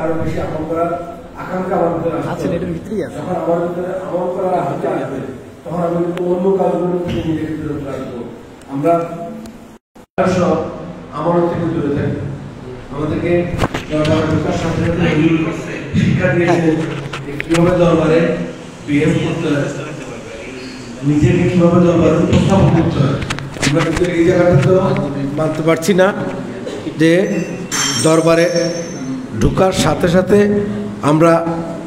আরো বেশি আমল করার আকাঙ্ক্ষা আমার ভিতরে আসছে। যখন আমার ভিতরে আমল করার আকাঙ্ক্ষা আসবে তখন আমি কিন্তু অন্য কাজগুলো থেকে নিজেকে বিরত রাখবো। আমরা সব আমল থেকে দূরে থাকি। আমাদেরকে শিক্ষা দিয়েছিলেন কিভাবে দরবারে বিহেভ করতে হয়, নিজেকে কিভাবে দরবারে উপস্থাপন করতে হয়। আমরা কিন্তু এই জায়গাটা তো মানতে পারছি না যে দরবারে ঢোকার সাথে সাথে আমরা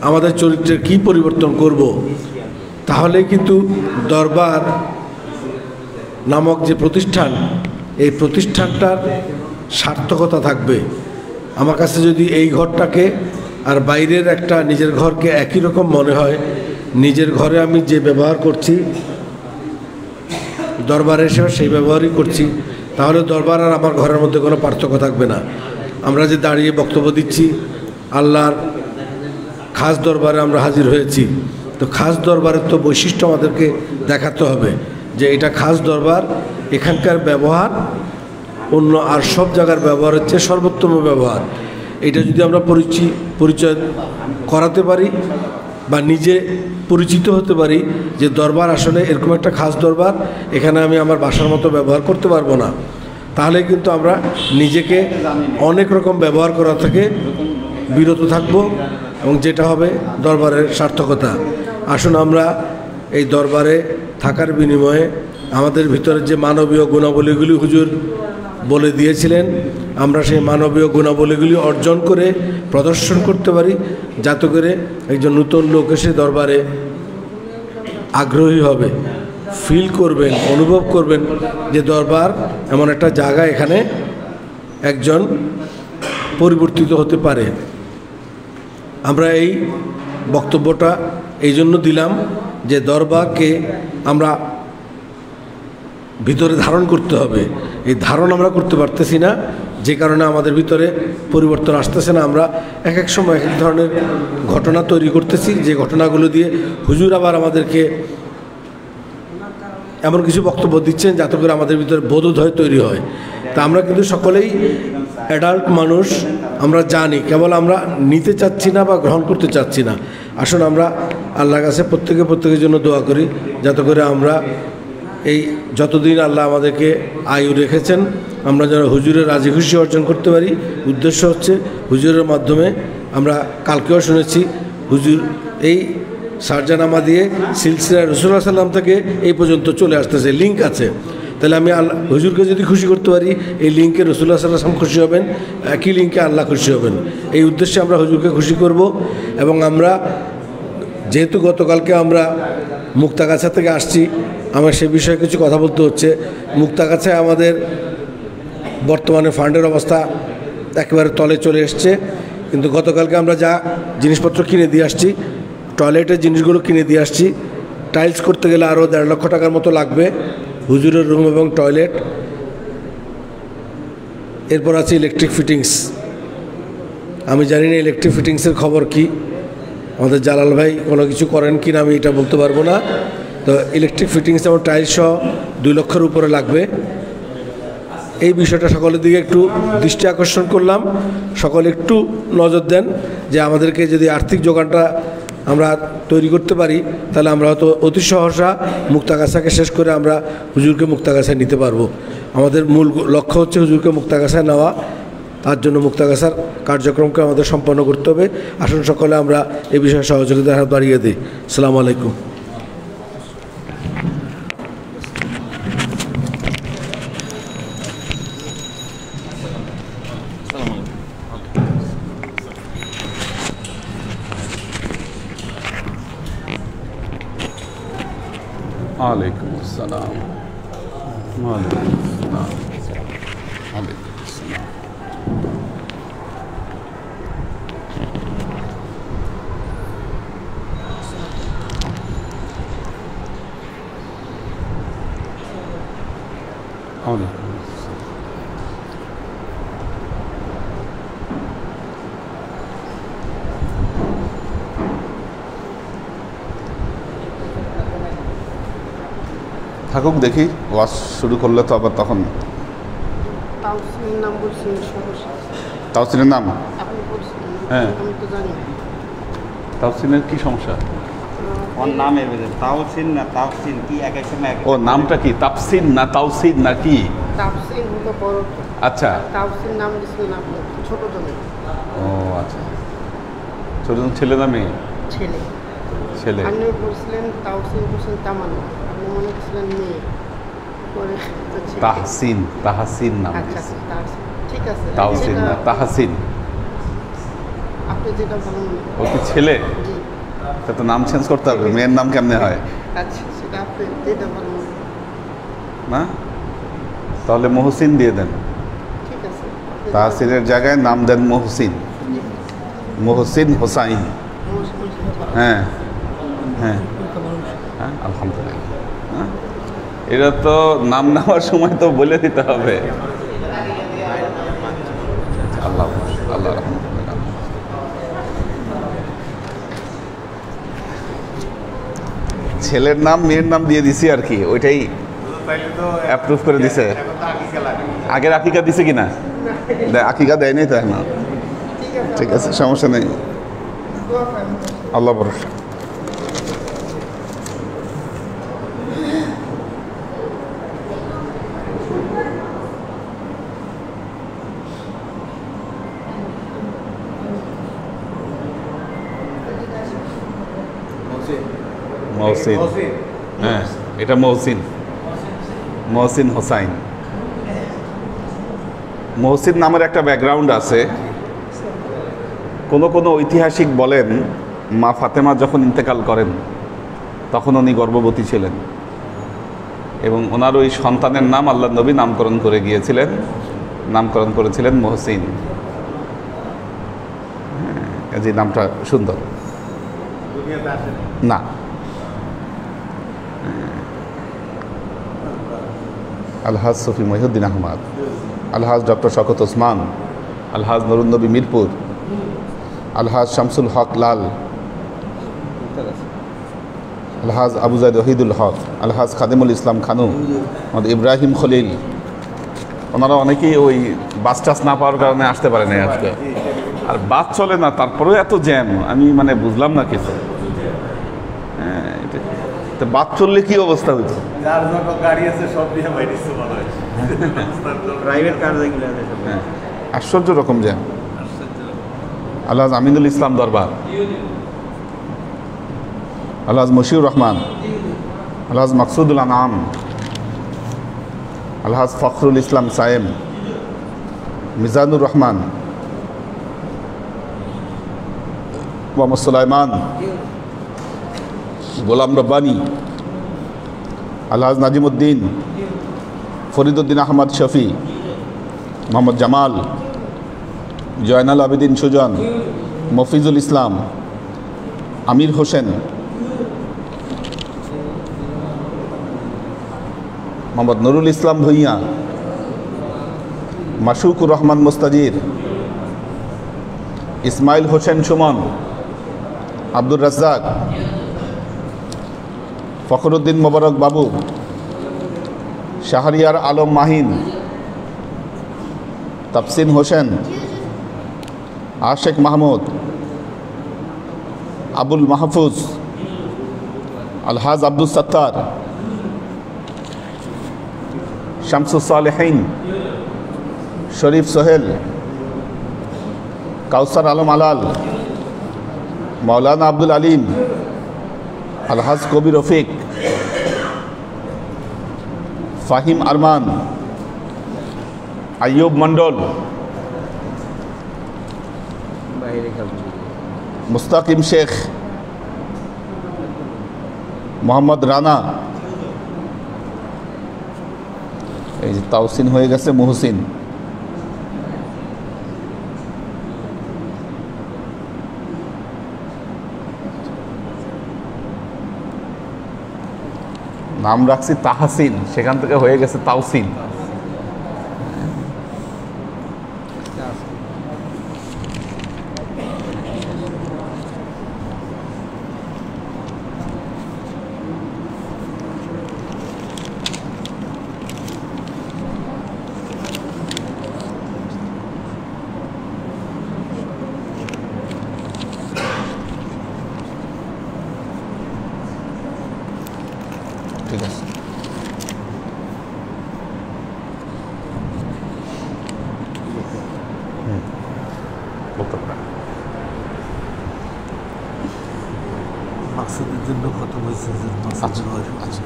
আমাদের চরিত্রের কি পরিবর্তন করব। তাহলে কিন্তু দরবার নামক যে প্রতিষ্ঠান, এই প্রতিষ্ঠানটার সার্থকতা থাকবে। আমার কাছে যদি এই ঘরটাকে আর বাইরের একটা নিজের ঘরকে একই রকম মনে হয়, নিজের ঘরে আমি যে ব্যবহার করছি দরবারে এসেও সেই ব্যবহারই করছি, তাহলে দরবার আর আমার ঘরের মধ্যে কোনো পার্থক্য থাকবে না। আমরা যে দাঁড়িয়ে বক্তব্য দিচ্ছি, আল্লাহর খাস দরবারে আমরা হাজির হয়েছি, তো খাস দরবারের তো বৈশিষ্ট্য আমাদেরকে দেখাতে হবে যে এটা খাস দরবার, এখানকার ব্যবহার অন্য আর সব জায়গার ব্যবহারের চেয়ে সর্বোত্তম ব্যবহার। এটা যদি আমরা পরিচয় করাতে পারি বা নিজে পরিচিত হতে পারি যে দরবার আসলে এরকম একটা খাস দরবার, এখানে আমি আমার বাসার মতো ব্যবহার করতে পারবো না, তাহলে কিন্তু আমরা নিজেকে অনেক রকম ব্যবহার করা থেকে বিরত থাকব এবং যেটা হবে দরবারের সার্থকতা। আসুন আমরা এই দরবারে থাকার বিনিময়ে আমাদের ভিতরে যে মানবীয় গুণাবলীগুলি হুজুর বলে দিয়েছিলেন, আমরা সেই মানবীয় গুণাবলীগুলি অর্জন করে প্রদর্শন করতে পারি, যাতে করে একজন নতুন লোক এসে দরবারে আগ্রহী হবে, ফিল করবেন, অনুভব করবেন যে দরবার এমন একটা জায়গা, এখানে একজন পরিবর্তিত হতে পারে। আমরা এই বক্তব্যটা এই জন্য দিলাম যে দরবারকে আমরা ভিতরে ধারণ করতে হবে। এই ধারণ আমরা করতে পারতেছি না, যে কারণে আমাদের ভিতরে পরিবর্তন আসতেছে না। আমরা এক এক সময় এক এক ধরনের ঘটনা তৈরি করতেছি, যে ঘটনাগুলো দিয়ে হুজুর আবার আমাদেরকে এমন কিছু বক্তব্য দিচ্ছেন যাতে করে আমাদের ভিতরে বোধোদয় তৈরি হয়। তা আমরা কিন্তু সকলেই অ্যাডাল্ট মানুষ, আমরা জানি, কেবল আমরা নিতে চাচ্ছি না বা গ্রহণ করতে চাচ্ছি না। আসুন আমরা আল্লাহর কাছে প্রত্যেকের জন্য দোয়া করি, যাতে করে আমরা এই যতদিন আল্লাহ আমাদেরকে আয়ু রেখেছেন আমরা যেন হুজুরের রাজি খুশি অর্জন করতে পারি। উদ্দেশ্য হচ্ছে হুজুরের মাধ্যমে, আমরা কালকেও শুনেছি হুজুর এই সারজানামা দিয়ে সিলসিলা রাসূলুল্লাহ সাল্লাম থেকে এই পর্যন্ত চলে আসতেছে, লিঙ্ক আছে। তাহলে আমি আল্লাহ হুজুরকে যদি খুশি করতে পারি, এই লিঙ্কে রাসূলুল্লাহ সাল্লাল্লাহু আলাইহি ওয়াসাল্লাম খুশি হবেন, একই লিঙ্কে আল্লাহ খুশি হবেন। এই উদ্দেশ্যে আমরা হুজুরকে খুশি করব। এবং আমরা যেহেতু গতকালকে আমরা মুক্তাগাছা থেকে আসছি, আমার সে বিষয়ে কিছু কথা বলতে হচ্ছে। মুক্তাগাছায় আমাদের বর্তমানে ফান্ডের অবস্থা একেবারে তলে চলে এসছে, কিন্তু গতকালকে আমরা যা জিনিসপত্র কিনে দিয়ে আসছি, টয়লেটের জিনিসগুলো কিনে দিয়ে আসছি, টাইলস করতে গেলে আরও 1.5 লক্ষ টাকার মতো লাগবে, হুজুরের রুম এবং টয়লেট। এরপর আছে ইলেকট্রিক ফিটিংস। আমি জানি না ইলেকট্রিক ফিটিংসের খবর কি, আমাদের জালাল ভাই কোনো কিছু করেন কি না আমি এটা বলতে পারবো না। তো ইলেকট্রিক ফিটিংস এবং টাইলস সহ 2 লক্ষের উপরে লাগবে। এই বিষয়টা সকলের দিকে একটু দৃষ্টি আকর্ষণ করলাম, সকলে একটু নজর দেন যে আমাদেরকে যদি আর্থিক যোগানটা আমরা তৈরি করতে পারি, তাহলে আমরা হয়তো অতি সহসা মুক্তাগাছাকে শেষ করে আমরা হুজুরকে মুক্তাগাছায় নিতে পারবো। আমাদের মূল লক্ষ্য হচ্ছে হুজুরকে মুক্তাগাছায় নেওয়া, তার জন্য মুক্তাগাছার কার্যক্রমকে আমাদের সম্পন্ন করতে হবে। আসুন সকলে আমরা এই বিষয়ে সহযোগিতার হাত বাড়িয়ে দিই। আসসালামু আলাইকুম। वालेकुम अस्सलाम। वालेकुम अस्सलाम। वालेकुम अस्सलाम। वालेकुम থাকুক, দেখি ওয়াজ শুরু করলে তো আবার তখন তাওসিনের নাম হ্যাঁ। আমি তো জানি না। তাওসিনের কি সমস্যা? ওর নামে তাওসিন না তাওসিন কি এক এক সময় এক ও নামটা কি তাফসিন না তাওসিন না কি? তাফসিন হলো বড়, আচ্ছা। তাফসিন নাম দিয়েছিলেন আপনি ছোট জনের ও আচ্ছা, ছোট ছেলে না মেয়ে? ছেলে। ছেলে। আপনি বলছিলেন তাওসিন বলছেন তামান্না, আপনি মনে করছিলেন মেয়ে, পরে তো ছেলে। তাহসিন, তাহসিন নাম আচ্ছা দিয়েছে। আচ্ছা, তাহসিন, ঠিক আছে। তাওসিন না যেটা- তাহসিন। আপনি যেটা ভালো মনে ও করেন। কি ছেলে? জি, তা তো নাম চেঞ্জ করতে হবে, মেয়ের নাম কেমনে হয় আচ্ছা সেটা আপনি যেটা ভালো মনে করেন। না? তাহলে মহসিন দিয়ে দেন। ঠিক আছে, আপনি তাহসিনের জায়গায় নাম দেন মহসিন, মহসিন হোসাইন। হ্যাঁ হ্যাঁ হ্যাঁ, আলহামদুলিল্লাহ। হ্যাঁ, এটা তো নাম নেওয়ার সময় তো বলে দিতে হবে। আল্লাহ আল্লাহ রহমতুল্লাহ। ছেলের নাম মেয়ের নাম দিয়ে দিছি আর কি, ওইটাই অ্যাপ্রুভ করে দিছে। আগের আকিকা দিছে কিনা? আকিকা দেয়নি তো এখন। ঠিক আছে, সমস্যা নেই, আল্লাহ ভরসা। মহসিন, হ্যাঁ এটা মহসিন, মহসিন হোসাইন। মহসিন নামের একটা ব্যাকগ্রাউন্ড আছে। কোনো ঐতিহাসিক বলেন মা ফাতেমা যখন ইন্তেকাল করেন তখন উনি গর্ভবতী ছিলেন এবং ওনার ওই সন্তানের নাম আল্লাহ নবী নামকরণ করে গিয়েছিলেন, নামকরণ করেছিলেন মহসিন। হ্যাঁ, যে নামটা সুন্দর না। আলহাজ সফি মহিউদ্দিন আহমদ, আলহাজ ডক্টর শওকত ওসমান, আলহাজ নরুন নবী মিরপুর, আলহাজ শামসুল হক লাল, আলহাজ আবু জাইদ ওহিদুল হক, আলহাজ খাদিমুল ইসলাম খানু, মোহাম্মদ ইব্রাহিম খলিল। ওনারা অনেকেই ওই বাস টাস না পাওয়ার কারণে আসতে পারে না আজকে। আর বাস চলে না, তারপরেও এত জ্যাম, আমি মানে বুঝলাম না কিছু। হ্যাঁ, তো বাস চললে কি অবস্থা হইতো? যার যত গাড়ি আছে সব দিয়ে বাইরেছে মনে হয়। প্রাইভেট কার যেগুলো আছে সব। হ্যাঁ, আশ্চর্য রকম জ্যাম। আলহাজ আমিনুল ইসলাম দরবার, আলহাজ মশিউর রহমান, আলহাজ মাকসুদুল আনাম, আলহাজ ফখরুল ইসলাম সায়েম, মিজানুর রহমান, মোহাম্মদ সুলাইমান, গোলাম রব্বানি, আলহাজ নাজিমুদ্দিন, ফরিদুদ্দিন আহমদ শফি, মোহাম্মদ জামাল, জয়নাল আবেদিন সুজন, মফিজুল ইসলাম, আমির হোসেন, মোহাম্মদ নুরুল ইসলাম ভুইয়া, মাসুকুর রহমান মুস্তাজির, ইসমাইল হোসেন সুমন, আব্দুর রাজ্জাক, ফখরুদ্দিন মোবারক বাবু, শাহরিয়ার আলম মাহিন, তাফসিন হোসেন, আশেক মাহমুদ, আবুল মাহফুজ, আলহাজ আব্দুল সত্তার, শামসুস সালেহীন, শরীফ সোহেল, কাউসার আলম আলাল, মাওলানা আব্দুল আলিম, আলহাজ কবির রফিক, ফাহিম আরমান, আইয়ুব মন্ডল, মুস্তাকিম শেখ, মোহাম্মদ রানা। এই যে তাওসিন হয়ে গেছে মুহসিন। নাম রাখছি তাহসিন, সেখান থেকে হয়ে গেছে তাওসিন। ঠিক আছে। বলতে পারেন। মাকসুদের জন্য কত বলছে যে মাকসুদের ওয়াইফ আছে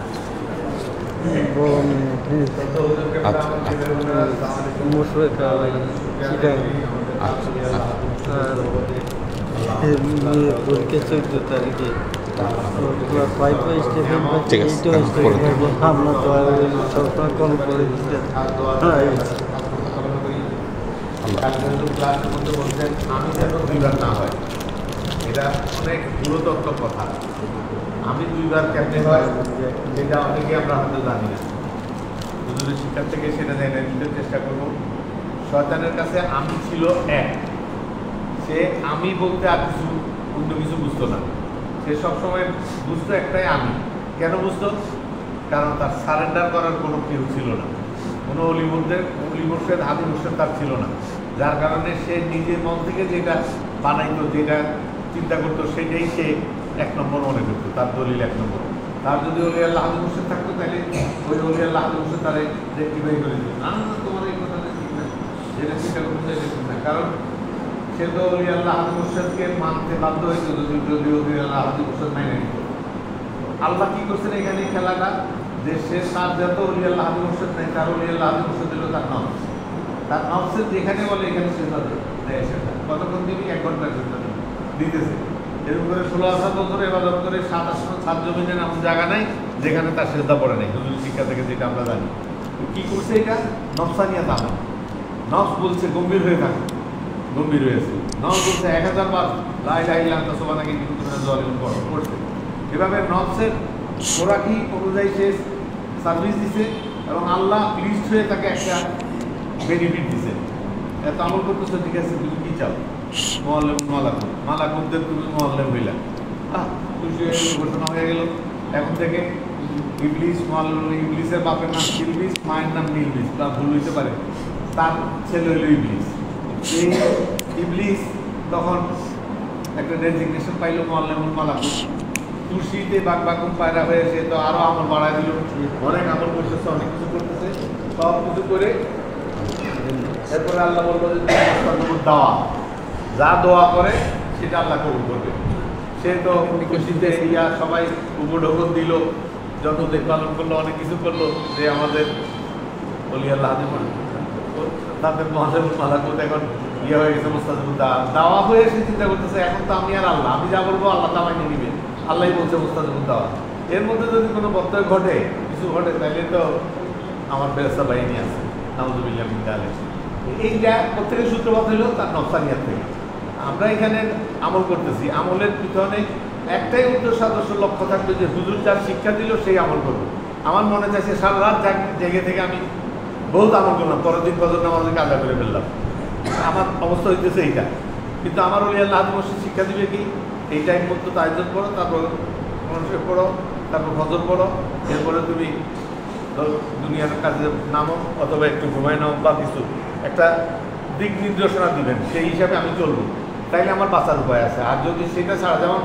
মুশফিকা চিটাং আর পরীক্ষা 14 তারিখে ক্লাস 5 স্টেফেন ঠিক আছে, আমরা তো সবসময় কল করে দিতে ক্লাসের মধ্যে বলছেন আমি যেন দুইবার না হয়, এটা অনেক গুরুত্ব কথা। আমি দুইবার কেমনে হয় সেটা অনেকে আমরা হয়তো জানি না। হুজুরের শিক্ষার থেকে সেটা জেনে নিতে চেষ্টা করব। শয়তানের কাছে আমি ছিল এক, সে আমি বলতে আর কিছু অন্য কিছু বুঝতো না। সে সবসময় বুঝতো একটাই আমি। কেন বুঝতো? কারণ তার সারেন্ডার করার কোনো কেউ ছিল না, কোনো অলি মুর্শেদ হাদি মুর্শেদ তার ছিল না। যার কারণে সে নিজের মন থেকে যেটা বানাইতো, যেটা চিন্তা করতো, সেটাই সে এক নম্বর মনে করতো, তার দলিল এক নম্বর। তার যদি অলি আল্লাহ হাদি মুর্শেদ থাকতো তাহলে ওই অলি আল্লাহ হাদি মুর্শেদ তারা রেক্টিফাই করে দিত, না না তোমার এই কথাটা ঠিক না, যেটা চিন্তা করতে চাইলে ঠিক না। কারণ সে তো অলি আল্লাহ হাদি মুর্শেদকে মানতে বাধ্য হয়েছে যদি অলি আল্লাহ হাদি মুর্শেদ মেনে নিত। আল্লাহ কি করছেন এখানে খেলাটা, যে সে তার যত অলি আল্লাহ হাদি মুর্শেদ নেই, তার অলি আল্লাহ হাদি মুর্শেদ দিল তার নফস। তার নফসের যেখানে বলে এখানে সেটা দেয়, সেটা কতক্ষণ দিবি? 1 ঘন্টার জন্য দিতেছে। এরকম করে 16,000 বছর এবাদত করে 7 আসমান 7 জমিনের এমন জায়গা নাই যেখানে তার শ্রদ্ধা পড়ে নাই, হুজুর শিক্ষা থেকে যেটা আমরা জানি। কি করছে এটা? নফসানিয়াত আমল। নফস বলছে গম্ভীর হয়ে থাকে, গম্ভীর হয়েছে। নফস বলছে 1000 বার লা ইলাহা ইল্লা আনতা সুবহানাকা ইন্নী কুনতু মিনাজ জালিমিন পড়ছে। এভাবে নফসের খোরাকি অনুযায়ী সে সার্ভিস দিছে এবং আল্লাহ লিস্ট হয়ে তাকে একটা বেনিফিট দিছে। এত আমল করতেছে, ঠিক আছে, তুমি কি চাও? মোয়াল্লেম মালাকুমদের তুমি মোয়াল্লেম হইলা, খুশি হয়ে ঘোষণা হয়ে গেল। এখন থেকে ইবলিস ইবলিসের বাপের নাম সিলবিস, মায়ের নাম নীলবিস, তা ভুল হইতে পারে। তার ছেলে হইল ইবলিস। এই ইবলিস তখন একটা ডেজিগনেশন পাইল মোয়াল্লেমুল মালাকুম। খুশিতে বাকবাকুম পায়রা হয়ে সে তো আরো আমল বাড়ায় দিল, অনেক আমল করতেছে, অনেক কিছু করতেছে। সব কিছু করে এরপরে আল্লাহ বলবো যে দাওয়া, যা দোয়া করে সেটা আল্লাহ কবুল করবে। সে তো খুশিতে ইয়া সবাই উপঢৌকন দিল, যত দেখভালন করলো, অনেক কিছু করলো, যে আমাদের বলি আল্লাহ তাদের মালাকুত এখন ইয়ে হয়ে গেছে, দাওয়া হয়ে সে চিন্তা করতেছে এখন তো আমি আর আল্লাহ, আমি যা বলবো আল্লাহ তা মাইনে নিবে। আল্লাহই বলছে মুস্তাজাবুদ দাওয়া। এর মধ্যে যদি কোনো বক্তব্য ঘটে, কিছু ঘটে, তাহলে তো আমার ফেরেশতা বাহিনী আছে, নাউযুবিল্লাহ মিন যালিক। এইটা প্রত্যেকের সূত্রপাত হলো তার নফসানিয়াত থেকে। আমরা এখানে আমল করতেছি, আমলের পিছনে একটাই উদ্দেশ্য আদর্শ লক্ষ্য থাকবে যে হুজুর যার শিক্ষা দিল সেই আমল করবো। আমার মনে চাইছে সারা রাত জেগে থেকে আমি বহুত আমল করলাম, পরের দিন ফজর নামাজে কাজা করে ফেললাম, আমার অবস্থা হইতেছে এইটা। কিন্তু আমার ওলি আল্লাহ হাদি মুর্শিদ শিক্ষা দিবে কি, এই টাইম মতো তাইজুদ পড়ো, তারপর মানুষের পড়ো, তারপর ফজর পড়ো, এরপরে তুমি দুনিয়ার কাজে নামো অথবা একটু ঘুমাই নাও বা কিছু একটা দিক নির্দেশনা দিবেন, সেই হিসাবে আমি চলবো, তাইলে আমার বাঁচার উপায় আছে। আর যদি সেটা ছাড়া, যেমন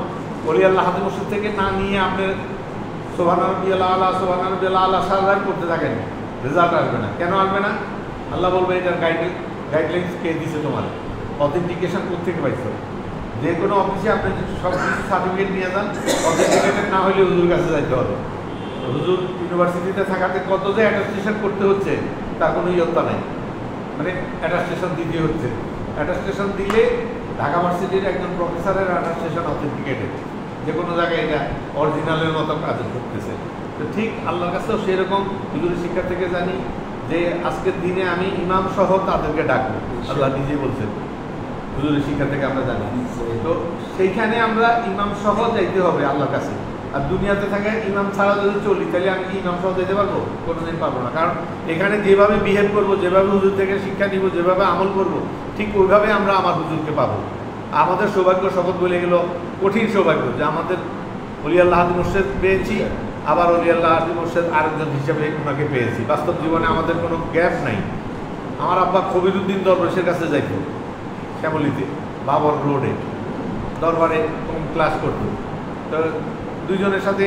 ওলি আল্লাহ হাদি মুর্শিদ থেকে না নিয়ে আপনি সুবহানাল্লাহ রাব্বিয়াল আলা সুবহানাল্লাহ রাব্বিয়াল আলা সারা করতে থাকেন, রেজাল্ট আসবে না। কেন আসবে না? আল্লাহ বলবে এটার গাইডলাইন্স কে দিছে, তোমার অথেন্টিকেশন কোথেকে পাইছো? যে কোনো অফিসে আপনি সব কিছু সার্টিফিকেট নিয়ে যান, অথেন্টিকেটেড না হলে হুজুর কাছে যাইতে হবে। হুজুর ইউনিভার্সিটিতে থাকাতে কত যে অ্যাটাস্টেশন করতে হচ্ছে তার কোনো ইয়ত্তা নেই, মানে অ্যাটাস্টেশন দিতে হচ্ছে। অ্যাটাস্টেশন দিলে ঢাকা ভার্সিটির একজন প্রফেসরের অ্যাটাস্টেশন অথেন্টিকেটেড, যে কোনো জায়গায় এটা অরিজিনালের মতো কাজ করতেছে। তো ঠিক আল্লাহর কাছেও সেরকম হুজুরের শিক্ষা থেকে জানি যে আজকের দিনে আমি ইমাম সহ তাদেরকে ডাকবো, আল্লাহ নিজেই বলছেন, হুজুরের শিক্ষা থেকে আমরা জানি। তো সেইখানে আমরা ইমাম সহ যাইতে হবে আল্লাহর কাছে। আর দুনিয়াতে থাকে ইমাম ছাড়া যদি চলি, তাহলে আমি কি ইমাম সহ যেতে পারবো? কোনোদিন পারবো না। কারণ এখানে যেভাবে বিহেভ করবো, যেভাবে হুজুর থেকে শিক্ষা নিব, যেভাবে আমল করব, ঠিক ওইভাবে আমরা আমার হুজুরকে পাবো। আমাদের সৌভাগ্য, শপথ বলে গেল, কঠিন সৌভাগ্য যে আমাদের ওলি আল্লাহ হাদি মুর্শিদ পেয়েছি, আবার ওলি আল্লাহ হাদি মুর্শিদ আরেকজন হিসেবে ওনাকে পেয়েছি। বাস্তব জীবনে আমাদের কোনো গ্যাপ নাই। আমার আব্বা খবিরুদ্দিন দরবেশের কাছে যাইত শ্যামলিতে, বাবর রোডে দরবারে ক্লাস করত। তো দুইজনের সাথে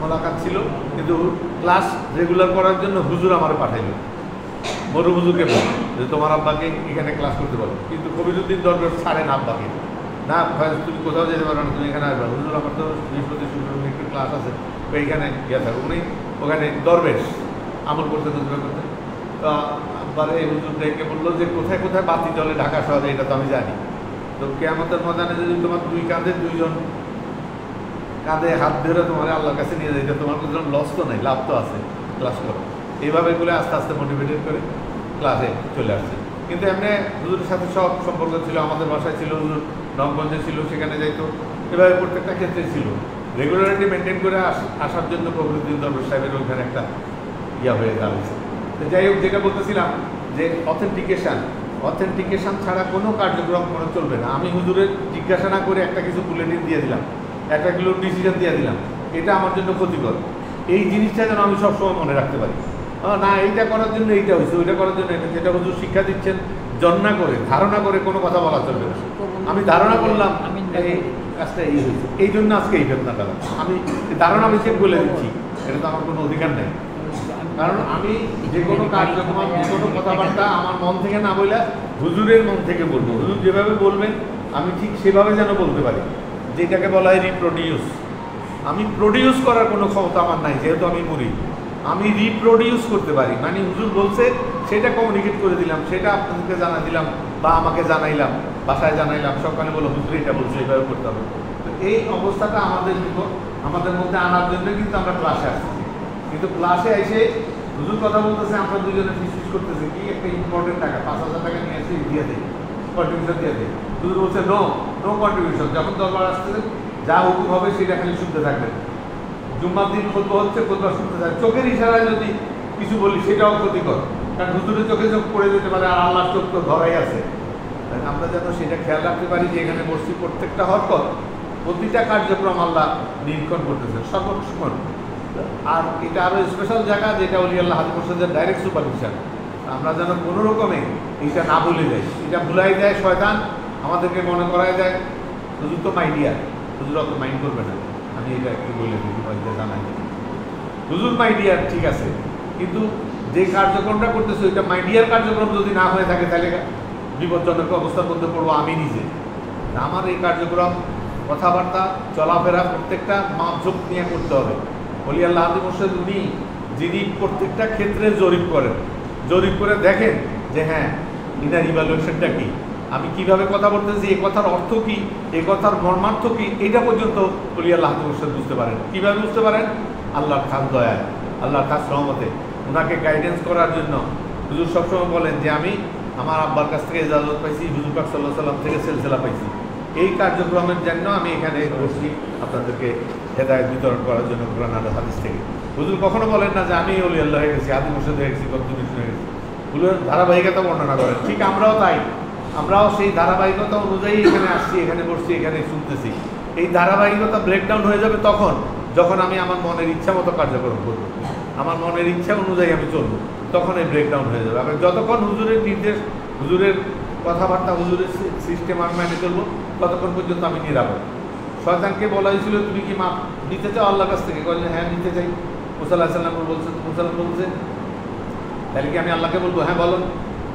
মোলাকাত ছিল, কিন্তু ক্লাস রেগুলার করার জন্য হুজুর আমার পাঠাইল, মরু হুজুরকে বল যে তোমার আব্বাকে এখানে ক্লাস করতে বলো। কিন্তু কবিরুদ্দিন দরবার ছাড়ে না আব্বাকে, না তুমি কোথাও যেতে পারো না, তুমি এখানে আসবে। হুজুর আমার তো বৃহস্পতি শুক্র একটু ক্লাস আছে, তো এইখানে গিয়ে থাকো। উনি ওখানে দরবেশ আমল করতে নজর করতে। তো আব্বারে এই হুজুর ডেকে বললো যে কোথায় কোথায় বাতি জলে ঢাকা শহরে, এটা তো আমি জানি। তো কেয়ামতের ময়দানে যদি তোমার দুই কাঁধে দুইজন কাঁধে হাত ধরে তোমার আল্লাহর কাছে নিয়ে যায়, তোমার কোনো লস তো নেই, লাভ তো আছে, ক্লাস করো। এইভাবে এগুলো আস্তে আস্তে মোটিভেটেড করে ক্লাসে চলে আসছে। কিন্তু এমনি হুজুরের সাথে সব সম্পর্ক ছিল, আমাদের বাসায় ছিল, হুজুর নবগঞ্জে ছিল, সেখানে যাইতো, এভাবে প্রত্যেকটা ক্ষেত্রে ছিল। রেগুলারিটি মেনটেন করে আসার জন্য কবিরুদ্দিন দরবেশ সাহেবের ওইখানে একটা ইয়া হয়ে দাঁড়িয়েছে। তো যাই হোক, যেটা বলতেছিলাম যে অথেন্টিকেশন ছাড়া কোনো কার্যক্রম কোনো চলবে না। আমি হুজুরের জিজ্ঞাসা না করে একটা কিছু বুলেটিন দিয়ে দিলাম, একটা কিলো ডিসিশন দিয়ে দিলাম, এটা আমার জন্য ক্ষতিকর। এই জিনিসটা যেন আমি সবসময় মনে রাখতে পারি, না এইটা করার জন্য এইটা হয়েছে, ওইটা করার জন্য এটা। যেটা হুজুর শিক্ষা দিচ্ছেন, জন্না করে ধারণা করে কোনো কথা বলা চলবে না। আমি ধারণা করলাম এই কাজটা এই হয়েছে, এই জন্য আজকে এই ঘটনাটা আমি ধারণা বিশেষ বলে দিচ্ছি, এটা তো আমার কোনো অধিকার নেই। কারণ আমি যে কোনো কার্যক্রম, যে কোনো কথাবার্তা আমার মন থেকে না বলে হুজুরের মন থেকে বলবো। হুজুর যেভাবে বলবেন আমি ঠিক সেভাবে যেন বলতে পারি, যেটাকে বলা হয় রিপ্রোডিউস। আমি প্রডিউস করার কোনো ক্ষমতা আমার নাই, যেহেতু আমি মুরিদ। আমি রিপ্রোডিউস করতে পারি, মানে হুজুর বলছে সেটা কমিউনিকেট করে দিলাম, সেটা আপনাদেরকে জানা দিলাম বা আমাকে জানাইলাম, বাসায় জানাইলাম, সকালে বলো হুজুর এটা বলছে, এইভাবে করতে হবে। তো এই অবস্থাটা আমাদের মধ্যে আনার জন্য কিন্তু আমরা ক্লাসে আসছি। কিন্তু ক্লাসে এসে হুজুর কথা বলতেছে, আমরা দুজনে ফিস করতেছি, কি একটা ইম্পর্টেন্ট টাকা 5,000 টাকা নিয়ে এসে দিয়ে দেয়, কন্ট্রিবিউশন দিয়ে দেয়। হুজুর বলছে নো কন্ট্রিবিউশন। যখন দরবার আসতেছে যা হুকুম হবে সেটা খালি শুনতে থাকবেন। জুম্মার দিন খুতবা হচ্ছে, খুতবা শুনতে থাকে। চোখের ইশারায় যদি কিছু বলি সেটাও ক্ষতিকর, কারণ হুজুরের চোখে চোখ পড়ে যেতে পারে, আর আল্লাহর চোখ তো ধরাই আছে। আমরা যেন সেটা খেয়াল রাখতে পারি যে এখানে বসছি, প্রত্যেকটা হরকত, প্রতিটা কার্যক্রম আল্লাহ নিরীক্ষণ করতেছেন সর্বক্ষণ। আর এটা আরও স্পেশাল জায়গা, যেটা ওলি আল্লাহ হাজি মুর্শিদের ডাইরেক্ট সুপারভিশন। আমরা যেন কোনো রকমে এটা না ভুলে যাই। এটা ভুলাই যায় শয়তান, আমাদেরকে মনে করাই যায় হুজুর তো মাইডিয়ার, হুজুর অত মাইন্ড করবে না। আমি এটা একটু বলে দিই, জানাই হুজুর মাইডিয়ার ঠিক আছে, কিন্তু যে কার্যক্রমটা করতেছে ওইটা মাইডিয়ার কার্যক্রম যদি না হয়ে থাকে, তাহলে বিপজ্জনক অবস্থার মধ্যে পড়বো আমি নিজে। আমার এই কার্যক্রম, কথাবার্তা, চলাফেরা প্রত্যেকটা মাপঝোপ নিয়ে করতে হবে। ওলি আল্লাহ হাজি মুর্শিদ উনি যিনি প্রত্যেকটা ক্ষেত্রে জরিপ করেন, জরিপ করে দেখেন যে হ্যাঁ ইনার ইভ্যালুয়েশনটা কী, আমি কিভাবে কথা বলতেছি, এই কথার অর্থ কী, এই কথার মর্মার্থ কী, এটা পর্যন্ত ওলি আল্লাহ হাজি মুর্শিদ বুঝতে পারেন। কীভাবে বুঝতে পারেন? আল্লাহর খাস দয়ায়, আল্লাহর খাস রহমতে, ওনাকে গাইডেন্স করার জন্য। হুজুর সবসময় বলেন যে আমি আমার আব্বার কাছ থেকে ইজাজত পাইছি, হুজুর পাক সাল্লাল্লাহু আলাইহি ওয়াসাল্লাম থেকে সিলসিলা পাইছি, এই কার্যক্রমের জন্য আমি এখানে বসছি আপনাদেরকে হেদায়েত বিতরণ করার জন্য কোরআন আর হাদিস থেকে। হুজুর কখনো বলেন না যে আমি ওলি আল্লাহ হয়ে গেছি, হাজি মুর্শিদ হয়ে গেছি, কতদিন হয়ে গেছি। হুজুর ধারাবাহিকতা বর্ণনা করেন, ঠিক আমরাও তাই। আমরাও সেই ধারাবাহিকতা অনুযায়ী এখানে আসছি, এখানে বসছি, এখানে শুনতেছি। এই ধারাবাহিকতা ব্রেকডাউন হয়ে যাবে তখন যখন আমি আমার মনের ইচ্ছা মতো কার্যক্রম করব, আমার মনের ইচ্ছা অনুযায়ী আমি চলবো, তখন এই ব্রেকডাউন হয়ে যাবে। আবার যতক্ষণ হুজুরের নির্দেশ, হুজুরের কথাবার্তা, হুজুরের সিস্টেম আমি মেনে চলবো, ততক্ষণ পর্যন্ত আমি নিরাপদ। শয়তানকে বলা হয়েছিল তুমি কি মাপ নিতে চাও আল্লাহর কাছ থেকে? বললেন হ্যাঁ নিতে চাই। মুসা আলাইহিস সালাম বলছে, বলছে তাহলে কি আমি আল্লাহকে বলবো? হ্যাঁ বলুন।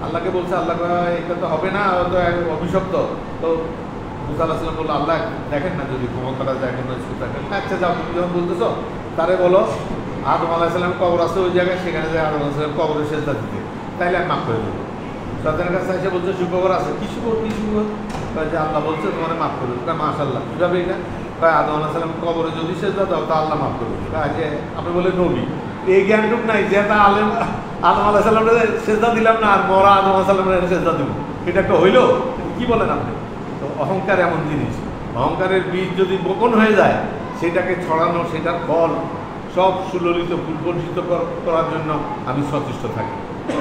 আল্লাহকে বলছে, আল্লাহ এটা তো হবে না, তো অভিশপ্ত। তো মুসা আলাইহিস সালাম বললো আল্লাহ দেখেন না যদি ক্ষমা করা যায় কোনো কিছু থাকে। আচ্ছা যাও, তুমি যখন বলতেছো তারে বলো আদম আলাইহিস সালাম কবর আছে ওই জায়গায়, সেখানে যায় আদম আলাইহিস সালাম কবরের সেজদা দিতে, তাইলে আমি মাফ করে দেবো। শয়তানের কাছে এসে বলছে শুকর আছে, কি শুকর, কি শুকর? যে আল্লাহ বলছে তোমার মাফ করে দেবো। মাশাআল্লাহ, কীভাবে এটা? আদম আলাইহিস সালাম কবরে যদি সেজদা দাও তা আল্লাহ মাফ করবে। যে আপনি বলে নবী, এই জ্ঞানটুক নাই যে তা আলেম আদম আলাইহিস সালামের সেজদা দিলাম না আর মরা আদম আলাইহিস সালামের সেজদা দেবো, এটা একটা হইলো? কি বলেন আপনি? তো অহংকার এমন জিনিস, অহংকারের বীজ যদি বপন হয়ে যায়, সেটাকে ছড়ানো, সেটার ফল সব সুললিত ফুলবর্ষিত করার জন্য আমি সচেষ্ট থাকি।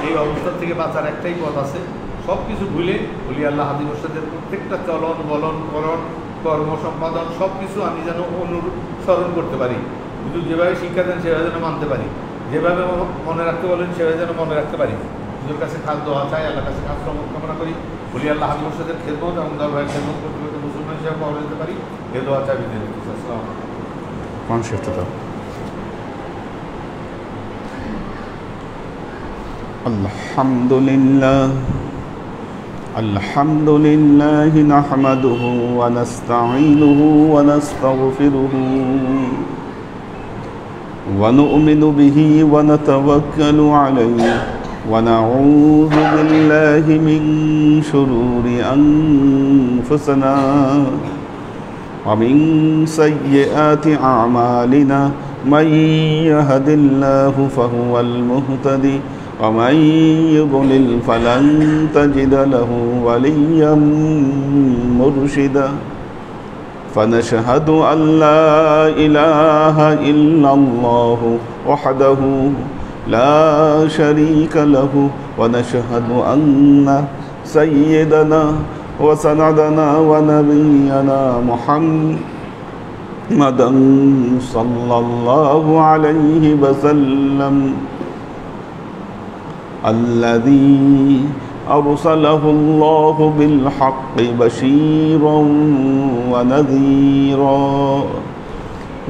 এই অবস্থা থেকে বাঁচার একটাই পথ আছে, সব কিছু ভুলে ওলি আল্লাহ হাজি মুর্শিদের প্রত্যেকটা চলন বলন করণ কর্ম সম্পাদন সব কিছু আমি যেন অনুসরণ করতে পারি। কিন্তু যেভাবে শিক্ষা দেন সেভাবে যেন মানতে পারি, যেভাবে মনে রাখতে বলেন সেভাবে যেন মনে রাখতে পারি। নিজের কাছে খাস দোয়া চাই, আল্লাহর কাছে খাস রহমত কামনা করি। ওলি আল্লাহ হাজি মুর্শিদের খেদমত এবং দরবারের খেদমত করতে করতে মুসলমান হিসেবে পাওয়া যেতে পারি, এ দোয়া চাই। বিদায় নিচ্ছি। আসসালামু আলাইকুম। الحمد لله نحمده ونستعينه ونستغفره ونؤمن به ونتوكل عليه ونعوذ بالله من شرور أنفسنا ومن سيئات أعمالنا من يهد الله فهو المهتدي ومن يضلل فلن تجد له وليا مرشدا فنشهد أن لا إله إلا الله وحده لا شريك له ونشهد أن سيدنا وسندنا ونبينا محمدا صلى الله عليه وسلم الذي أرسله الله بالحق بشيرا ونذيرا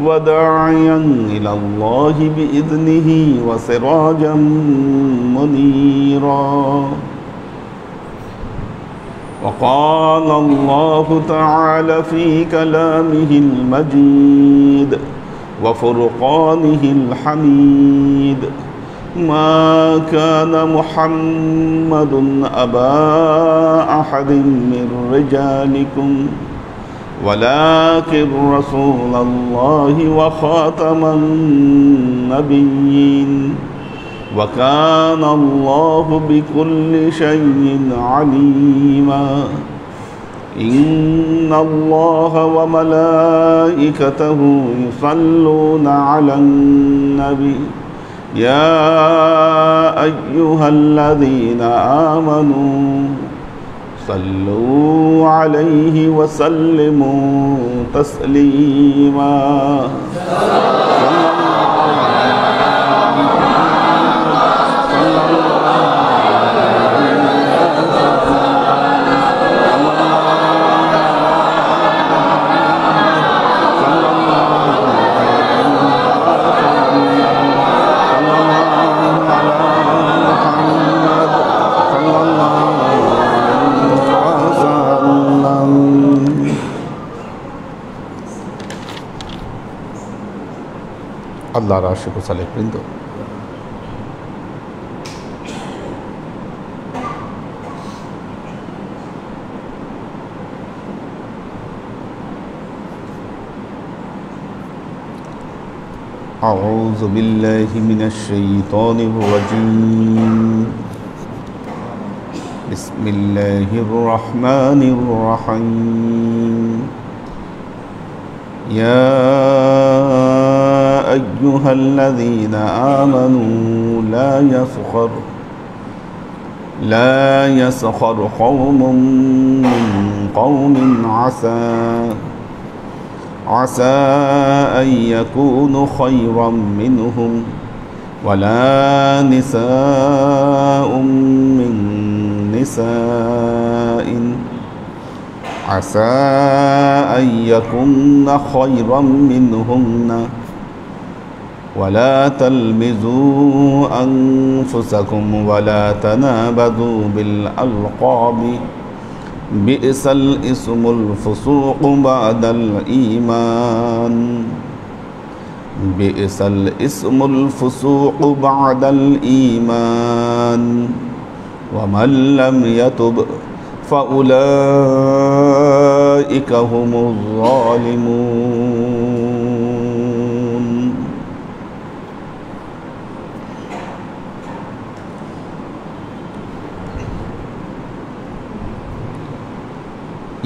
وداعيا إلى الله بإذنه وسراجا منيرا وقال الله تعالى في كلامه المجيد وفرقانه الحميد ما كان محمد أبا أحد من رجالكم ولكن رسول الله وخاتم النبيين وكان الله بكل شيء عليما إن الله وملائكته يصلون على النبي يا أيها الذين آمنوا صلوا عليه وسلموا تسليما আল্লাহর আশিক ও সালেক বৃন্দ, أعوذ بالله من الشيطان الرجيم بسم الله الرحمن الرحيم يا أيها الذين آمنوا لا يسخر قوم من قوم عسى أن يكونوا خيرا منهم ولا نساء من نساء عسى أن يكن خيرا منهن ولا تلمزوا أنفسكم ولا تنابذوا بالألقاب بئس الاسم الفسوق بعد الإيمان بئس الاسم الفسوق بعد الإيمان ومن لم يتب فأولئك هم الظالمون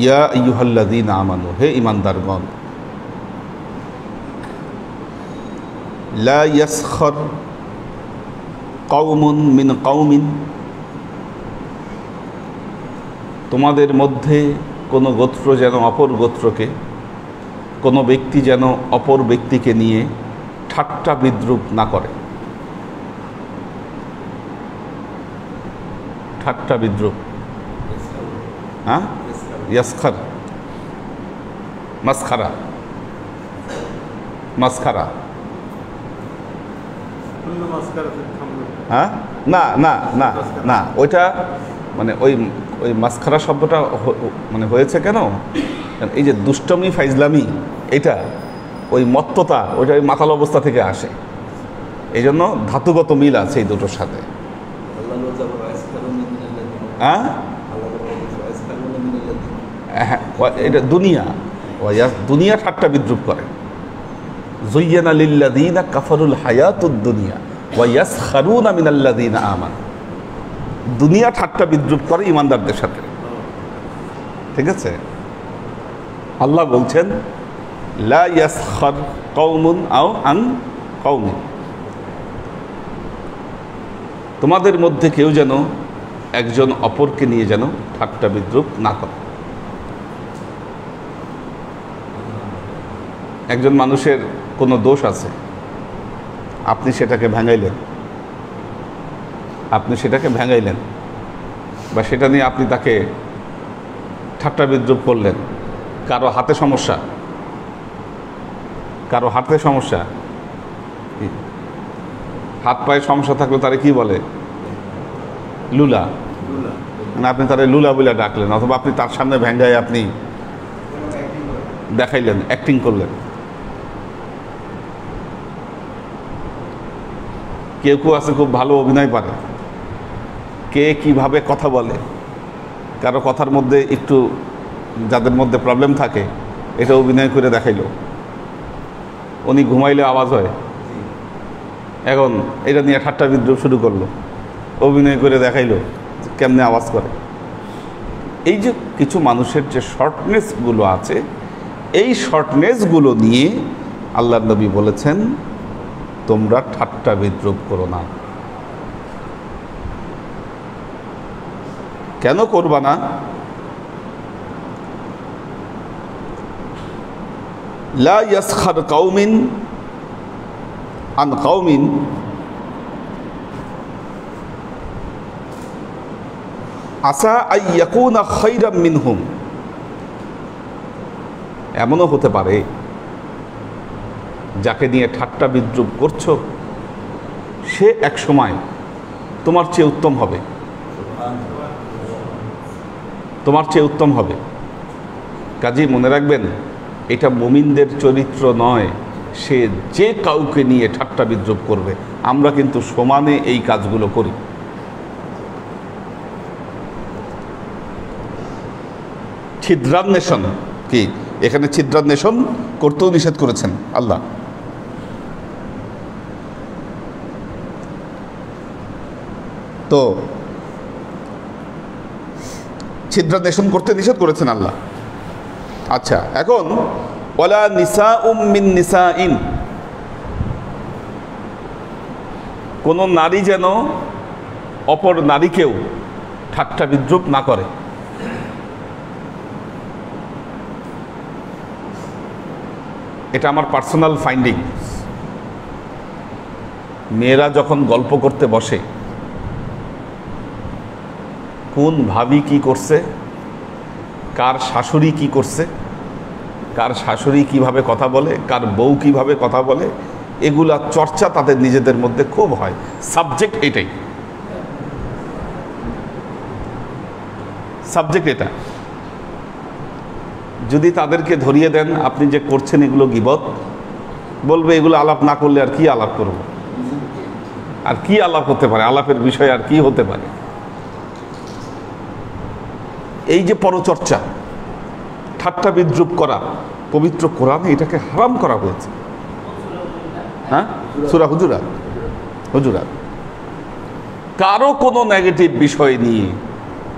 ইয়া আইয়ুহাল্লাযীনা আমানু, হে ঈমানদারগণ, লা ইয়াসখার কওমুন মিন কওমিন, তোমাদের মধ্যে কোনো গোত্র যেন অপর গোত্রকে, কোনো ব্যক্তি যেন অপর ব্যক্তিকে নিয়ে ঠাট্টা বিদ্রূপ না করে। ঠাট্টা বিদ্রূপ, হ্যাঁ, ইয়াসখার, মাসখারা, মাসখারা, হ্যাঁ না না না না, ওইটা মানে ওই ওই মাসখারা শব্দটা মানে হয়েছে কেন, এই যে দুষ্টমি ফাইজলামি, এটা ওই মত্ততা, ওইটা ওই মাতাল অবস্থা থেকে আসে, এই জন্য ধাতুগত মিল আছে এই দুটোর সাথে। হ্যাঁ, এটা দুনিয়া, দুনিয়া ঠাট্টা বিদ্রুপ করে। যুয়্যানা লিল্লাযীনা কাফারুল হায়াতুদ দুনিয়া ওয়া ইয়াসখারুনা মিনাল্লাযীনা আমানু। দুনিয়া ঠাট্টা বিদ্রুপ করে ইমানদারদের সাথে, ঠিক আছে? আল্লাহ বলছেন লা ইয়াসখার কওমুন আও আন কওমিন, তোমাদের মধ্যে কেউ যেন একজন অপরকে নিয়ে যেন ঠাট্টা বিদ্রুপ না করে। একজন মানুষের কোনো দোষ আছে, আপনি সেটাকে ভেঙাইলেন, বা সেটা নিয়ে আপনি তাকে ঠাট্টা বিদ্রুপ করলেন। কারো হাতে সমস্যা, হাত পায়ে সমস্যা থাকলে তারে কি বলে? লুলা। মানে আপনি তারে লুলা বলে ডাকলেন, অথবা আপনি তার সামনে ভেঙ্গায় আপনি দেখাইলেন, অ্যাক্টিং করলেন। কেউ কেউ আছে খুব ভালো অভিনয় পারে, কে কিভাবে কথা বলে, কারো কথার মধ্যে একটু যাদের মধ্যে প্রবলেম থাকে এটা অভিনয় করে দেখাইলো। উনি ঘুমাইলে আওয়াজ হয়, এখন এটা নিয়ে ঠাট্টা বিদ্রুপ শুরু করলো, অভিনয় করে দেখাইলো কেমনে আওয়াজ করে। এই যে কিছু মানুষের যে শর্টনেসগুলো আছে, এই শর্টনেসগুলো নিয়ে আল্লাহর নবী বলেছেন তোমরা ঠাট্টা বিদ্রুপ করো না। কেন করবা না? লা ইয়াসখার কওমিন আন কওমিন আসা আই ইয়াকুনা খায়রাম মিনহুম। এমনও হতে পারে যাকে নিয়ে ঠাট্টা বিদ্রুপ করছো সে এক সময় তোমার চেয়ে উত্তম হবে, কাজেই মনে রাখবেন এটা মুমিনদের চরিত্র নয়, সে যে কাউকে নিয়ে ঠাট্টা বিদ্রুপ করবে। আমরা কিন্তু সমানে এই কাজগুলো করি। ছিদ্রান্বেষণ কি, এখানে ছিদ্রান্বেষণ করতেও নিষেধ করেছেন আল্লাহ। তো ছিদ্রান্বেষণ করতে নিষেধ করেছেন আল্লাহ। আচ্ছা, এখন ওয়ালা নিসাউম মিন নিসাইন, কোন নারী যেন অপর নারীকেও ঠাট্টা বিদ্রুপ না করে। এটা আমার পার্সোনাল ফাইন্ডিং। মেয়েরা যখন গল্প করতে বসে, কোন ভাবি কি করছে, কার শাশুড়ি কি করছে, কার শাশুড়ি কিভাবে কথা বলে, কার বউ কিভাবে কথা বলে, এগুলা চর্চা তাদের নিজেদের মধ্যে খুব হয়। সাবজেক্ট এটাই, সাবজেক্ট এটা। যদি তাদেরকে ধরিয়ে দেন আপনি যে করছেন এগুলো গীবত, বলবে এগুলো আলাপ না করলে আর কি আলাপ করব, আর কি আলাপ হতে পারে, আলাপের বিষয় আর কি হতে পারে। এই যে পরচর্চা, ঠাট্টা বিদ্রুপ করা, পবিত্র কোরআনে এটাকে হারাম করা হয়েছে। হ্যাঁ, সূরা হুজুরাত। কারো কোনো নেগেটিভ বিষয় নিয়ে,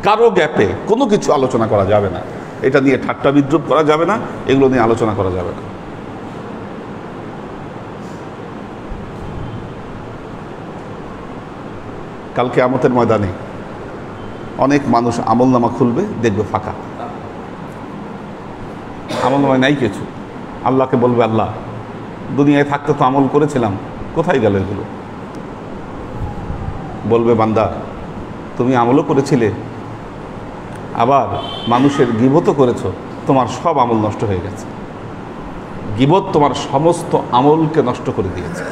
কারো গ্যাপে কোনো কিছু আলোচনা করা যাবে না। এটা নিয়ে ঠাট্টা বিদ্রুপ করা যাবে না, এগুলো নিয়ে আলোচনা করা যাবে না। কাল কিয়ামতের ময়দানে অনেক মানুষ আমলনামা খুলবে, দেখবে ফাঁকা, আমলনামায় নাই কিছু। আল্লাহকে বলবে, আল্লাহ দুনিয়ায় থাকতে তো আমল করেছিলাম, কোথায় গেল এগুলো? বলবে, বান্দা তুমি আমলও করেছিলে, আবার মানুষের গীবতও করেছো, তোমার সব আমল নষ্ট হয়ে গেছে। গীবত তোমার সমস্ত আমলকে নষ্ট করে দিয়েছে।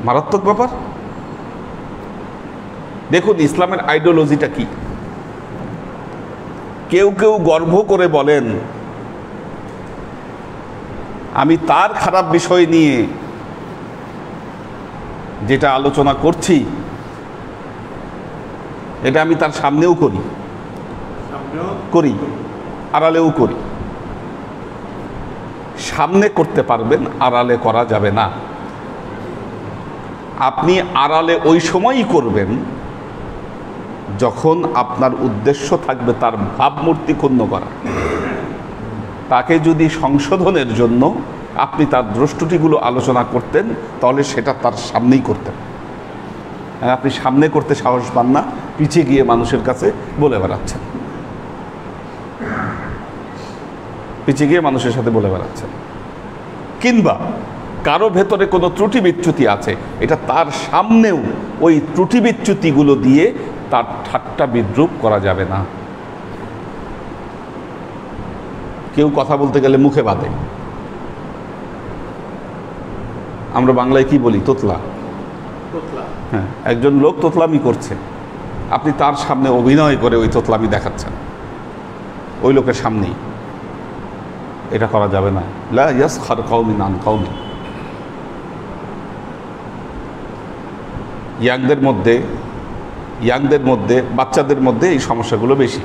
মারাত্মক ব্যাপার। দেখুন ইসলামের আইডিওলজিটা কি। কেউ কেউ গর্ব করে বলেন আমি তার খারাপ বিষয় নিয়ে যেটা আলোচনা করছি এটা আমি তার সামনেও করি আড়ালেও করি। সামনে করতে পারবেন, আড়ালে করা যাবে না। আপনি আড়ালে ওই সময়ই করবেন যখন আপনার উদ্দেশ্য থাকবে তার ভাবমূর্তি ক্ষুণ্ণ করা। তাকে যদি সংশোধনের জন্য আপনি তার দ্রষ্টুটিগুলো আলোচনা করতেন তাহলে সেটা তার সামনেই করতেন। আপনি সামনে করতে সাহস পান না, পিছিয়ে গিয়ে মানুষের কাছে বলে বেড়াচ্ছেন, পিছিয়ে গিয়ে মানুষের সাথে বলে বেড়াচ্ছেন। কিংবা কারো ভেতরে কোনো ত্রুটি বিচ্যুতি আছে, এটা তার সামনেও ওই ত্রুটি বিচ্যুতিগুলো দিয়ে তার ঠাট্টা বিদ্রুপ করা যাবে না। কেউ কথা বলতে গেলে মুখে বাঁধে, আমরা বাংলায় কি বলি, তোতলা। হ্যাঁ, একজন লোক তোতলামি করছে, আপনি তার সামনে অভিনয় করে ওই তোতলামি দেখাচ্ছেন ওই লোকের সামনেই। এটা করা যাবে না। লা ইয়াসখার কওমিন আন কওমিন। ইয়াংদের মধ্যে বাচ্চাদের মধ্যে এই সমস্যাগুলো বেশি।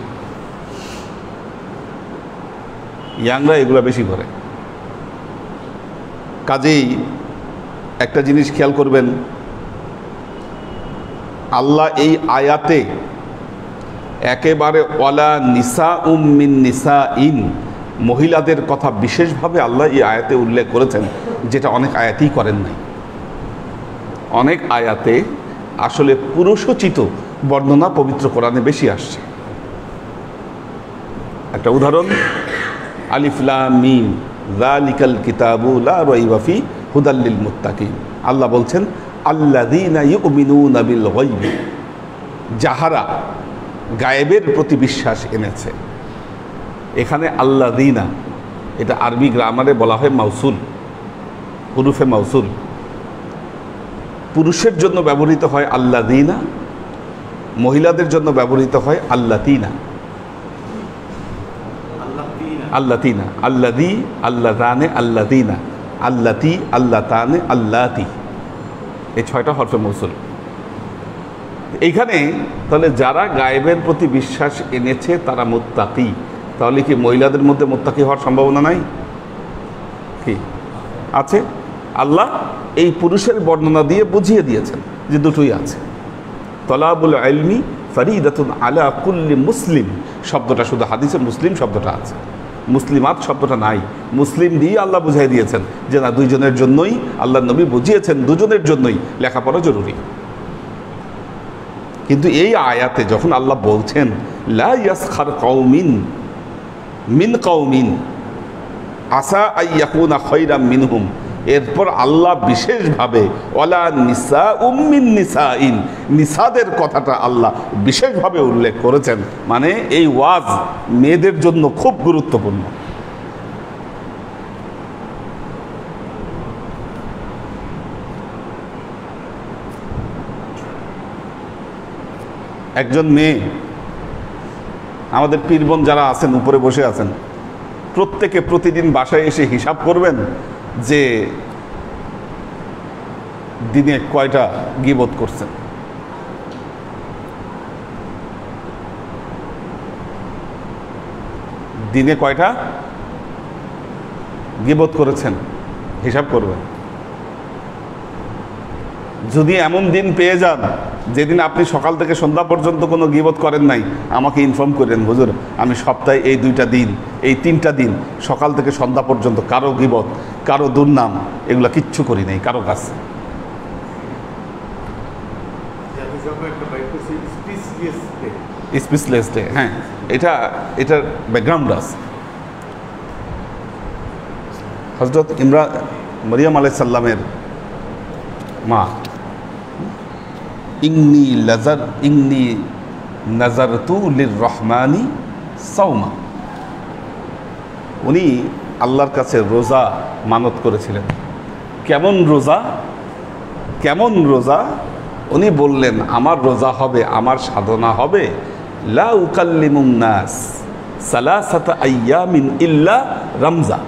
ইয়াংরা এগুলো বেশি করে। কাজেই একটা জিনিস খেয়াল করবেন, আল্লাহ এই আয়াতে একেবারে ওয়ালা নিসা মিন নিসা ইন, মহিলাদের কথা বিশেষভাবে আল্লাহ এই আয়াতে উল্লেখ করেছেন, যেটা অনেক আয়াতেই করেন নাই। অনেক আয়াতে আসলে পুরুষোচিত বর্ণনা পবিত্র কোরআনে বেশি আসছে। একটা উদাহরণ, আলিফ লাম মিম যালিকাল কিতাবু লা রাইবা ফি হুদাল লিল মুত্তাকিন। আল্লাহ বলছেন আল্লাযীনা ইউমিনুনা বিল গায়বি, যাহারা গায়েবের প্রতি বিশ্বাস এনেছে। এখানে আল্লাযীনা, এটা আরবি গ্রামারে বলা হয় মাউসুল, হুরুফে মাউসুল। পুরুষের জন্য ব্যবহৃত হয় আল্লাযীনা, মহিলাদের জন্য ব্যবহৃত হয় আল্লাতিনা। আল্লাতিনা, আল্লাযী, আল্লাযানে, আল্লাযীনা, আল্লাতি, আল্লাতানে, আল্লাতি, এই 6টা হরফে মৌসুল। এইখানে তাহলে যারা গায়েবের প্রতি বিশ্বাস এনেছে তারা মুত্তাকি, তাহলে কি মহিলাদের মধ্যে মুত্তাকি হওয়ার সম্ভাবনা নাই? কি আছে? আল্লাহ এই পুরুষের বর্ণনা দিয়ে বুঝিয়ে দিয়েছেন যে দুটোই আছে। তলাবুল ইলমি ফরিদাতুন আলা কুল্লি মুসলিম শব্দটা শুধু হাদিসে মুসলিম শব্দটা আছে, মুসলিমাত শব্দটা নাই। মুসলিম দিয়ে আল্লাহ বুঝাই দিয়েছেন যে না, দুইজনের জন্যই আল্লাহ নবী বুঝিয়েছেন দুজনের জন্যই লেখাপড়া জরুরি। কিন্তু এই আয়াতে যখন আল্লাহ বলছেন লা ইয়াসখার কওমিন মিন কওমিন আসা আইয়াকুনা খায়রাম মিনহুম, এরপর আল্লাহ বিশেষভাবে ওয়ালা নিসা মিন নিসাইন, নিসাদের কথাটা আল্লাহ বিশেষভাবে উল্লেখ করেছেন। মানে এই ওয়াজ মেয়েদের জন্য খুব গুরুত্বপূর্ণ। একজন মেয়ে, আমাদের পীরবন যারা আছেন উপরে বসে আছেন, প্রত্যেকে প্রতিদিন বাসায় এসে হিসাব করবেন যে দিনে কয়টা গীবত করছেন। দিনে কয়টা গীবত করেছেন হিসাব করবেন। যদি এমন দিন পেয়ে যান যেদিন আপনি সকাল থেকে সন্ধ্যা পর্যন্ত কোনো গীবত করেন নাই, আমাকে ইনফর্ম করেন, হুজুর আমি সপ্তাহে এই 2টা দিন, এই 3টা দিন সকাল থেকে সন্ধ্যা পর্যন্ত কারো গীবত, কারো দুর্নাম, এগুলো কিচ্ছু করি নাই কারো কাছে। স্পিচলেস ডে, হ্যাঁ, এটার ব্যাকগ্রাউন্ড আছে। হযরত মরিয়ম আলাইহিস সালামের মা, ইন্নী নাযারতু লির-রহমানি সাওমা, উনি আল্লাহর কাছে রোজা মানত করেছিলেন। কেমন রোজা? কেমন রোজা? উনি বললেন, আমার রোজা হবে, আমার সাধনা হবে লা উকাল্লিমুন নাস সালাসাতা আইয়ামিন ইল্লা রমজা,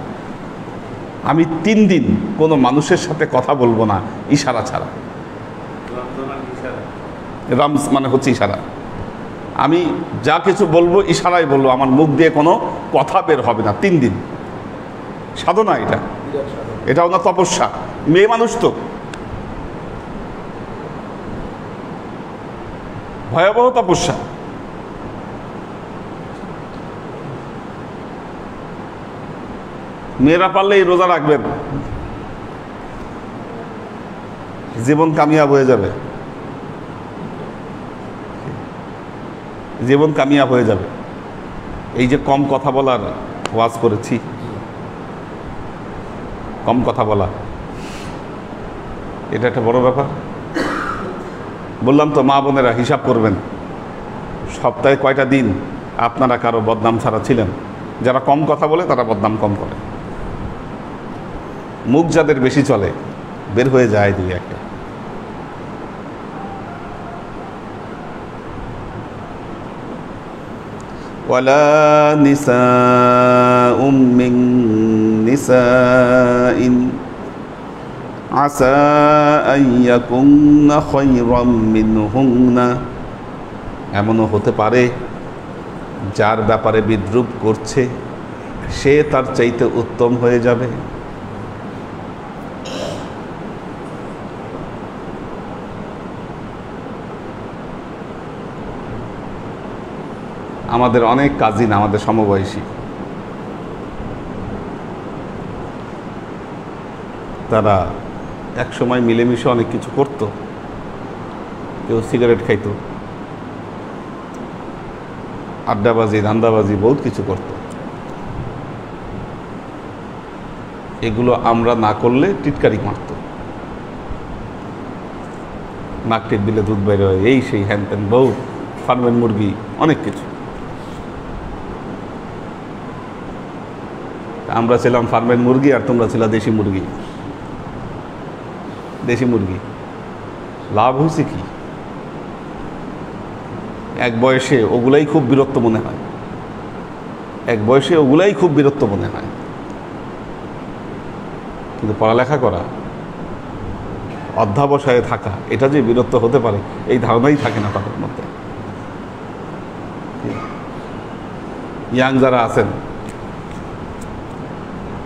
আমি 3 দিন কোনো মানুষের সাথে কথা বলবো না ইশারা ছাড়া। রামজ মানে হচ্ছে ইশারা। আমি যা কিছু বলবো ইশারায় বলবো, আমার মুখ দিয়ে কোনো কথা বের হবে না 3 দিন। সাধনা এটা, এটাও না তপস্যা। মেয়ে মানুষ তো, ভয়াবহ তপস্যা। মেয়েরা পারলে এই রোজা রাখবেন, জীবন কামিয়াব হয়ে যাবে, জীবন কামিয়াব হয়ে যাবে। এই যে কম কথা বলার ওয়াজ করেছি, কম কথা বলা, এটা একটা বড় ব্যাপার। বললাম তো, মা বোনেরা হিসাব করবেন, সপ্তাহে কয়টা দিন আপনারা কারো বদনাম ছাড়া ছিলেন? যারা কম কথা বলে তারা বদনাম কম করে, মুখ যাদের বেশি চলে বের হয়ে যায় 2-1। ওয়ালা নিসাউম মিন নিসাইন আসা আন ইয়াকুননা খায়রাম মিনহুন্না, এমনও হতে পারে যার ব্যাপারে বিদ্রূপ করছে সে তার চাইতে উত্তম হয়ে যাবে। আমাদের অনেক কাজিন, আমাদের সমবয়সী, তারা এক সময় মিলেমিশে অনেক কিছু করত। কেউ সিগারেট খাইত, আড্ডাবাজি, ধান্দাবাজি, বহুত কিছু করত। এগুলো আমরা না করলে টিটকারি মারত, নাক টিপ দিলে দুধ বাইরে হয়, এই সেই হ্যান ত্যান, বহুত ফার্মের মুরগি, অনেক কিছু। আমরা ছিলাম ফার্মের মুরগি আর তোমরা ছিল দেশি মুরগি। দেশি মুরগি লাভ হয়েছে কি? এক বয়সে ওগুলাই খুব বিরক্ত মনে হয়, এক বয়সে ওগুলাই খুব বিরক্ত মনে হয়, কিন্তু পড়ালেখা করা, অধ্যাবসায়ে থাকা, এটা যে বিরক্ত হতে পারে এই ধারণাই থাকে না তাদের মধ্যে। ইয়াং যারা আছেন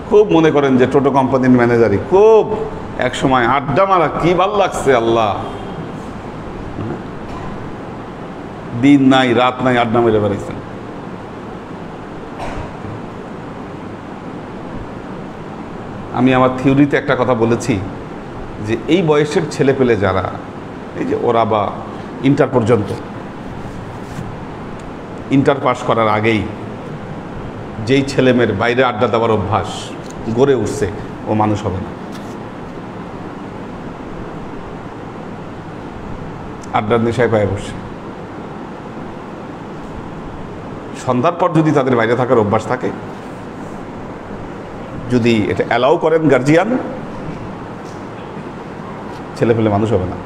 খুব মনে করেন যে টোটো কোম্পানির ম্যানেজারই, খুব এক সময় আড্ডা মারা কি ভাল লাগছে, আল্লাহ, দিন নাই রাত নাই আড্ডা মেরে বেড়াইছেন। আমি আমার থিওরিতে একটা কথা বলেছি যে এই বয়সের ছেলে পেলে যারা, এই যে ওরা বা ইন্টার পর্যন্ত, ইন্টার পাস করার আগেই যেই ছেলেমেয়ের বাইরে আড্ডা দেওয়ার অভ্যাস গড়ে উঠছে, ও মানুষ হবে না। আড্ডার নেশায় পায়ে বসছে। সন্ধ্যার পর যদি তাদের বাইরে থাকার অভ্যাস থাকে, যদি এটা অ্যালাউ করেন গার্জিয়ান, ছেলে পেলে মানুষ হবে না।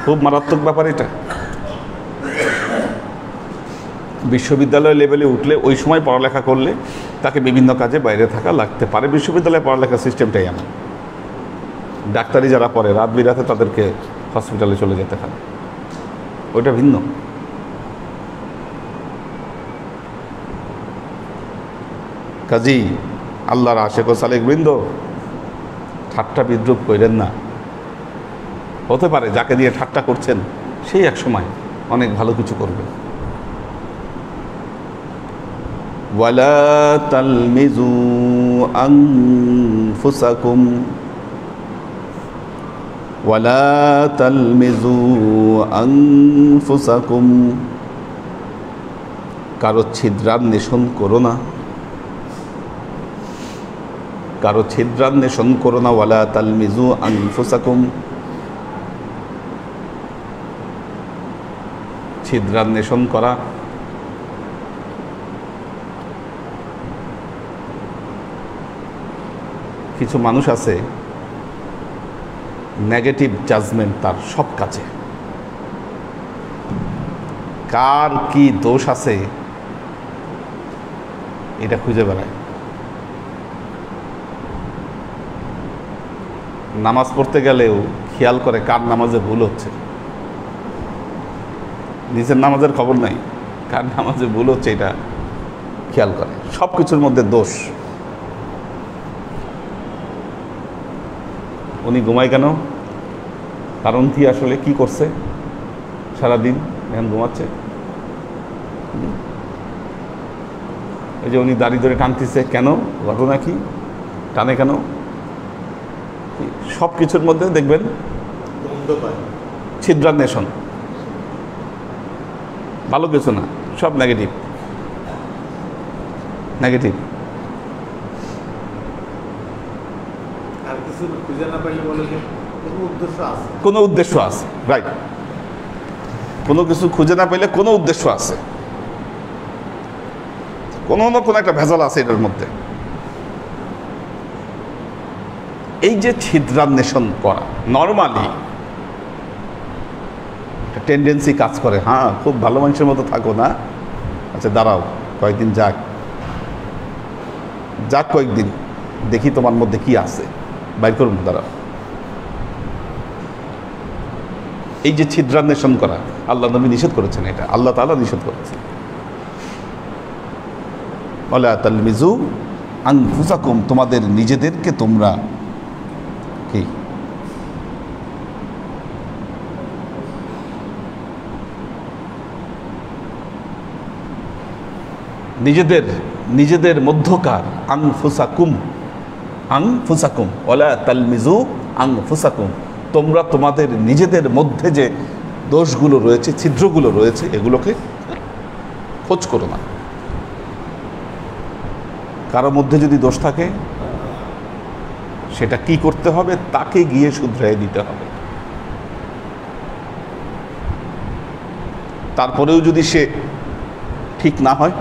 খুব মারাত্মক ব্যাপার এটা। বিশ্ববিদ্যালয় লেভেলে উঠলে, ওই সময় পড়ালেখা করলে তাকে বিভিন্ন কাজে বাইরে থাকা লাগতে পারে। বিশ্ববিদ্যালয়ে পড়ালেখার সিস্টেমটাই এমন। ডাক্তারি যারা পড়ে রাত বিরাতে তাদেরকে হসপিটালে চলে যেতে হয়, ওইটা ভিন্ন। কাজী আল্লাহর আশেক ও সালেক বৃন্দ, ঠাট্টা বিদ্রুপ করেন না। হতে পারে যাকে দিয়ে ঠাট্টা করছেন সেই এক সময় অনেক ভালো কিছু করবে। ওয়ালা তালমিজু আনফুসাকুম ওয়ালা তালমিজু আনফুসাকুম, কারো ছিদ্রান্বেষণ করো না, কারো ছিদ্রান্বেষণ করো না। ওয়ালা তালমিজু আনফুসাকুম, ছিদ্রান্বেষণ করা, কিছু মানুষ আছে নেগেটিভ জাজমেন্ট তার সব কাজে। কার কি দোষ আছে এটা খুঁজে বেড়ায়। নামাজ পড়তে গেলেও খেয়াল করে কার নামাজে ভুল হচ্ছে। নিজের নামাজের খবর নাই, কার নামাজে ভুল হচ্ছে এটা খেয়াল করে। সব কিছুর মধ্যে দোষ। উনি ঘুমায় কেন? কারণ কি আসলে কি করছে সারাদিন এখন ঘুমাচ্ছে? এই যে উনি দাড়ি ধরে টানতেছে কেন? ঘটনা কি? টানে কেন? সব কিছুর মধ্যে দেখবেন ছিদ্রান্বেষণ, ভালো কিছু না, সব নেগেটিভ নেগেটিভ। আর কিছু খুঁজে না পাইলে বলে যে কোনো উদ্দেশ্য আছে, কোনো উদ্দেশ্য আছে, রাইট। কোনো কিছু খুঁজে না পেলে কোনো উদ্দেশ্য আছে, কোনো না কোনো একটা ভেজাল আছে এটার মধ্যে। এই যে ছিদ্রান্বেষণ করা নর্মালি একটা টেন্ডেন্সি কাজ করে, হ্যাঁ খুব ভালো মানুষের মতো থাকো না, আচ্ছা দাঁড়াও কয়েকদিন যাক যাক কয়েকদিন দেখি তোমার মধ্যে কি আছে, বাইর করুন, দাঁড়াও। এই যে ছিদ্রান্বেষণ করা আল্লাহ নবী নিষেধ করেছেন, এটা আল্লাহ তাআলা নিষেধ করেছেন। ওয়ালা তালমিজু আনফুসাকুম, তোমাদের নিজেদেরকে তোমরা কি নিজেদের মধ্যকার আনফুসাকুম আনফুসাকুম ওয়ালা তালমিজু আনফুসাকুম, তোমরা তোমাদের নিজেদের মধ্যে যে দোষগুলো রয়েছে, ছিদ্রগুলো রয়েছে, এগুলোকে খোঁজ করো না। কারো মধ্যে যদি দোষ থাকে সেটা কি করতে হবে? তাকে গিয়ে শুধরাই দিতে হবে। তারপরেও যদি সে ঠিক না হয়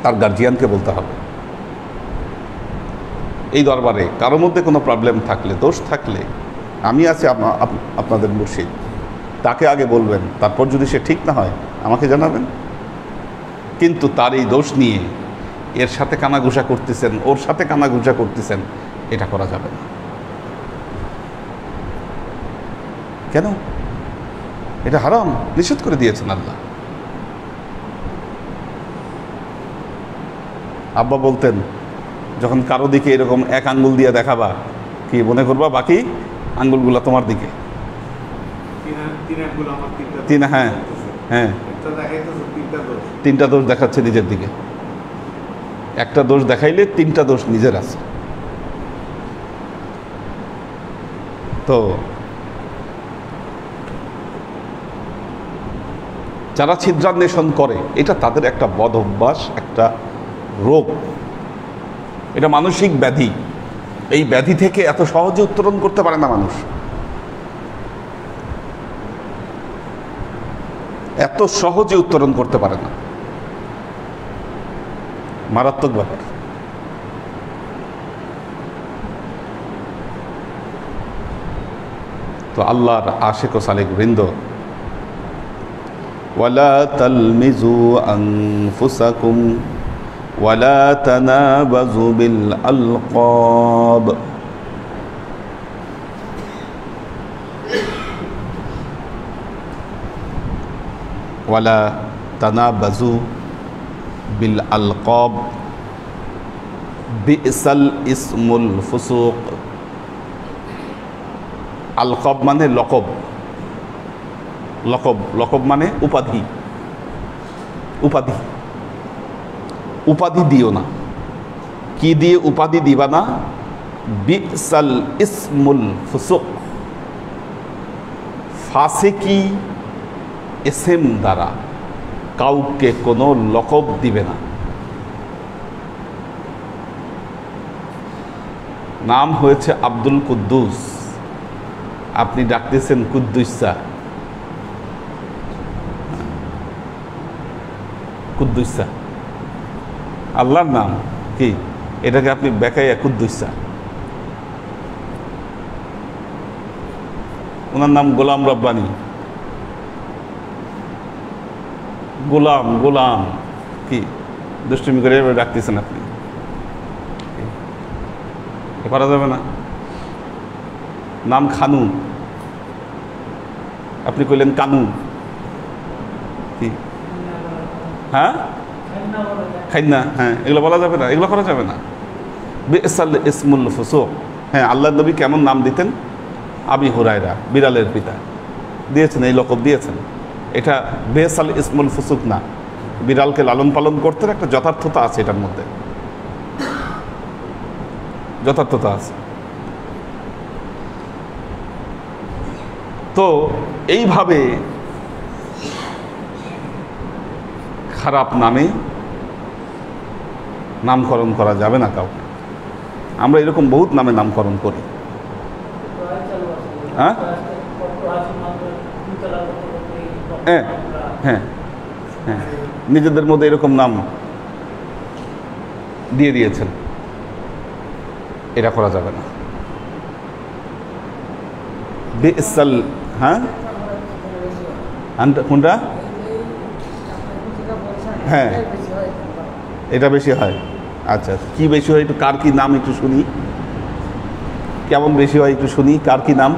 তার গার্জিয়ানকে বলতে হবে। এই দরবারে কারোর মধ্যে কোনো প্রবলেম থাকলে, দোষ থাকলে, আমি আছি আপনাদের মুর্শিদ, তাকে আগে বলবেন, তারপর যদি সে ঠিক না হয় আমাকে জানাবেন। কিন্তু তার এই দোষ নিয়ে এর সাথে কানাঘুষা করতেছেন, ওর সাথে কানাঘুষা করতেছেন, এটা করা যাবে না। কেন? এটা হারাম, নিষেধ করে দিয়েছেন আল্লাহ। আব্বা বলতেন, যখন কারো দিকে এরকম এক আঙ্গুল দিয়ে দেখাবা, কি মনে করবা বাকি আঙ্গুলগুলো তোমার দিকে? হ্যাঁ হ্যাঁ, তিনটা দোষ দেখাচ্ছে নিজের দিকে। একটা দোষ দেখাইলে তিনটা দোষ নিজের আছে। তো যারা ছিদ্রান্বেষণ করে এটা তাদের একটা বদ অভ্যাস, একটা রোগ, এটা মানসিক ব্যাধি। এই ব্যাধি থেকে এত সহজে উত্তরণ করতে পারে না মানুষ, এত সহজে উত্তরণ করতে পারে না, মারাত্মক ব্যাপার। তো আল্লাহর আশিক ও সালেক বৃন্দ, ওয়ালা তালমিজু আনফুসাকুম ওয়ালা তানাবাযু বিল আলকাব, ওয়ালা তানাবাযু বিল আলকাব বিসাল ইসমুল ফুসুক। আলকাব মানে লকব, লকব লকব মানে উপাধি। উপাধি উপাধি দিও না। কি দিয়ে উপাধি দিবা না? বিসাল ইসমুল ফুসুক, ফাসিকি এসেম দ্বারা কাউকে কোনো লকব দিবে না। নাম হয়েছে আব্দুল কুদ্দুস, আপনি ডাকতেছেন কুদ্দুসা, কুদ্দুসা আল্লাহর নাম কি? এটাকে আপনি বেকাইয়া কুদ্দুসা। ওনার নাম গোলাম রব্বানী। গোলাম গোলাম কি দুষ্টুমি করে এভাবে ডাকতেছেন আপনি, এ করা যাবে না। নাম খানু, আপনি কইলেন কানু, কি হ্যাঁ খাইনা, হ্যাঁ এগুলো বলা যাবে না, এগুলো করা যাবে না। বিসাল ইসমুল ফুসুক, হ্যাঁ আল্লাহর নবী কেমন নাম দিতেন? আবি হুরায়রা, বিড়ালের পিতা, দিয়েছেন, এই লকব দিয়েছেন। এটা বেসাল ইসমুল ফুসুক না, বিড়ালকে লালন পালন করতে একটা যথার্থতা আছে, এটার মধ্যে যথার্থতা আছে। তো এইভাবে খারাপ নামে নামকরণ করা যাবে না কাউকে। আমরা এরকম বহুত নামে নামকরণ করি। হ্যাঁ হ্যাঁ হ্যাঁ হ্যাঁ, নিজেদের মধ্যে এরকম নাম দিয়ে দিয়েছেন, এটা করা যাবে না। বিসাল, হ্যাঁ কোনটা? হ্যাঁ এটা বেশি হয়। আচ্ছা কি বেশি হয়? একটু কার কি নাম একটু শুনি, কেমন বেশি হয় একটু শুনি, কার কি নাম?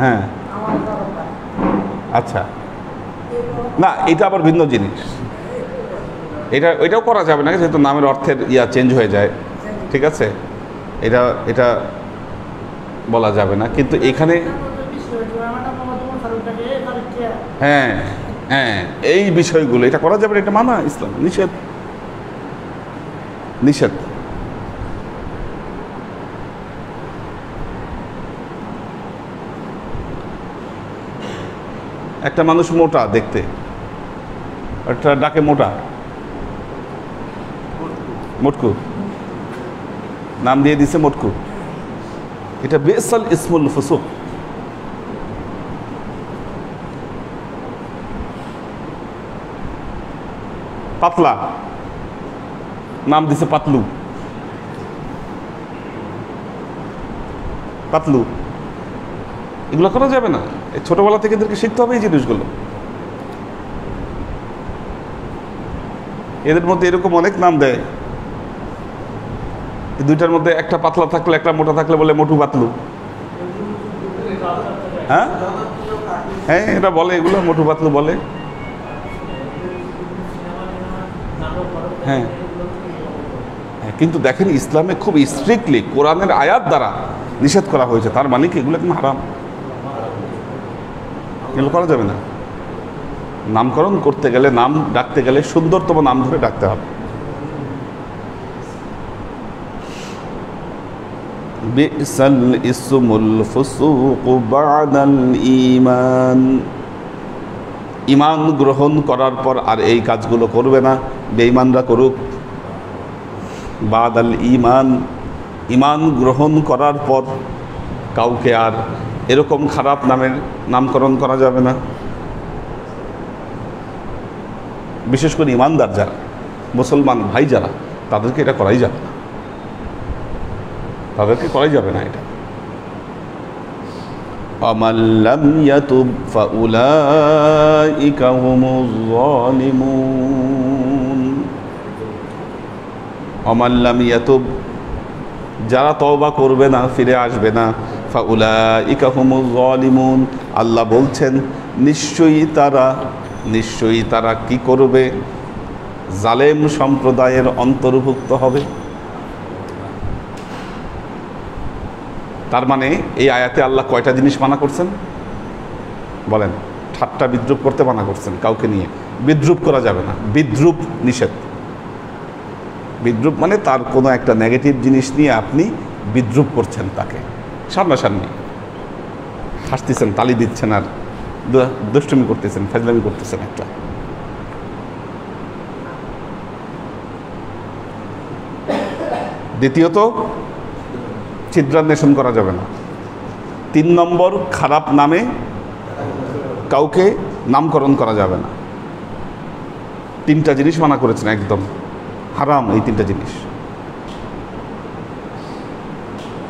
হ্যাঁ আচ্ছা, না এটা আবার ভিন্ন জিনিস, এটাও করা যাবে না, যেহেতু নামের অর্থের চেঞ্জ হয়ে যায়, ঠিক আছে, এটা বলা যাবে না। কিন্তু এখানে হ্যাঁ হ্যাঁ এই বিষয়গুলো এটা করা যাবে না, এটা মানা ইসলাম নিষেধ, নিষেধ। একটা মানুষ মোটা দেখতে, একটা ডাকে মোটা, মোটকু, নাম দিয়ে দিছে মোটকু, এটা বেসাল ইসমুল ফুসুক। পাতলা, নাম দিছে পাতলু, পাতলু, এগুলো করা যাবে না। ছোটবেলা থেকে এদেরকে শিখতে হবে এই জিনিসগুলো। এদের মধ্যে এরকম অনেক নাম দেয়, এই দুইটার মধ্যে একটা পাতলা থাকলে একটা মোটা থাকলে বলে মোটু পাতলু। হ্যাঁ হ্যাঁ এটা বলে, এগুলো মোটু পাতলু বলে। হ্যাঁ কিন্তু দেখেন ইসলামে খুব স্ট্রিক্টলি কোরআনের আয়াত দ্বারা নিষেধ করা হয়েছে, তার মানে কি এগুলো একদম হারাম, এগুলো করা যাবে না। নামকরণ করতে গেলে, নাম ডাকতে গেলে সুন্দরতম নাম ধরে ডাকতে হবে। বিসাল ইসমুল ফুসুক বাদাল ঈমান, ঈমান গ্রহণ করার পর আর এই কাজগুলো করবে না, বেঈমানরা করুক। বাদাল ঈমান, ঈমান গ্রহণ করার পর কাউকে আর এরকম খারাপ নামের নামকরণ করা যাবে না। বিশেষ করে ঈমানদার যারা, মুসলমান ভাই যারা, তাদেরকে এটা করাই যাবে না, তাদেরকে করাই যাবে না এটা। وَمَنْ لَمْ يَتُبْ فَأُولَئِكَ هُمُ الظَّالِمُونَ وَمَنْ لَمْ يَتُبْ, যারা তওবা করবে না, ফিরে আসবে না, فَأُولَئِكَ هُمُ الظَّالِمُونَ, আল্লাহ বলছেন নিশ্চয়ই তারা কি করবে? জালেম সম্প্রদায়ের অন্তর্ভুক্ত হবে। তার মানে এই আয়াতে আল্লাহ কয়টা জিনিস মানা করছেন বলেন? ঠাট্টা বিদ্রুপ করতে মানা করছেন, কাউকে নিয়ে বিদ্রুপ করা যাবে না, বিদ্রুপ নিষেধ। বিদ্রুপ মানে তার কোনো একটা নেগেটিভ জিনিস নিয়ে আপনি বিদ্রুপ করছেন, তাকে সামনাসামনি হাসতেছেন, তালি দিচ্ছেন, আর দুষ্টুমি করতেছেন, ফাজলামি করতেছেন একটা। দ্বিতীয়ত ছিদ্রান্বেষণ করা যাবে না। 3 নম্বর, খারাপ নামে কাউকে নামকরণ করা যাবে না। 3টা জিনিস মানা করেছেন, একদম হারাম এই 3টা জিনিস।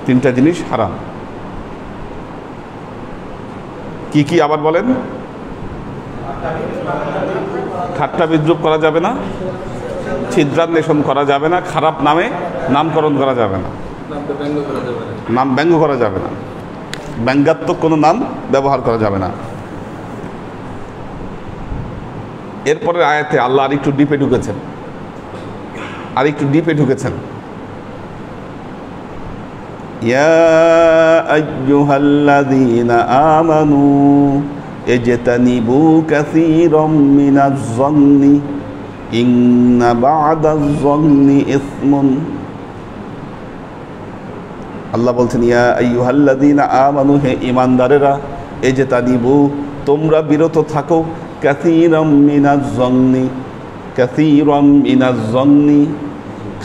তিনটা জিনিস হারাম। কি কি আবার বলেন? ঠাট্টা বিদ্রুপ করা যাবে না, ছিদ্রান্বেষণ করা যাবে না, খারাপ নামে নামকরণ করা যাবে না, নাম ব্যঙ্গ করা যাবে না, ব্যঙ্গাত্মক কোনো নাম ব্যবহার করা যাবে না। এরপরে আয়াতে আল্লাহ আরেকটু ডিপে ঢুকেছেন, ইয়া আইয়ুহাল্লাযীনা আমানু ইজতানিবু কাসীরাম মিনাজ-যন্নি ইন্না বা'দাজ-যন্নি ইসমুন। আল্লাহ বলছেন ইয়া আইয়ুহাল্লাযীনা আমানু, হে ঈমানদারেরা, ইজতানিবু, তোমরা বিরত থাকো, কাসীরাম মিনাজ-যন্নি,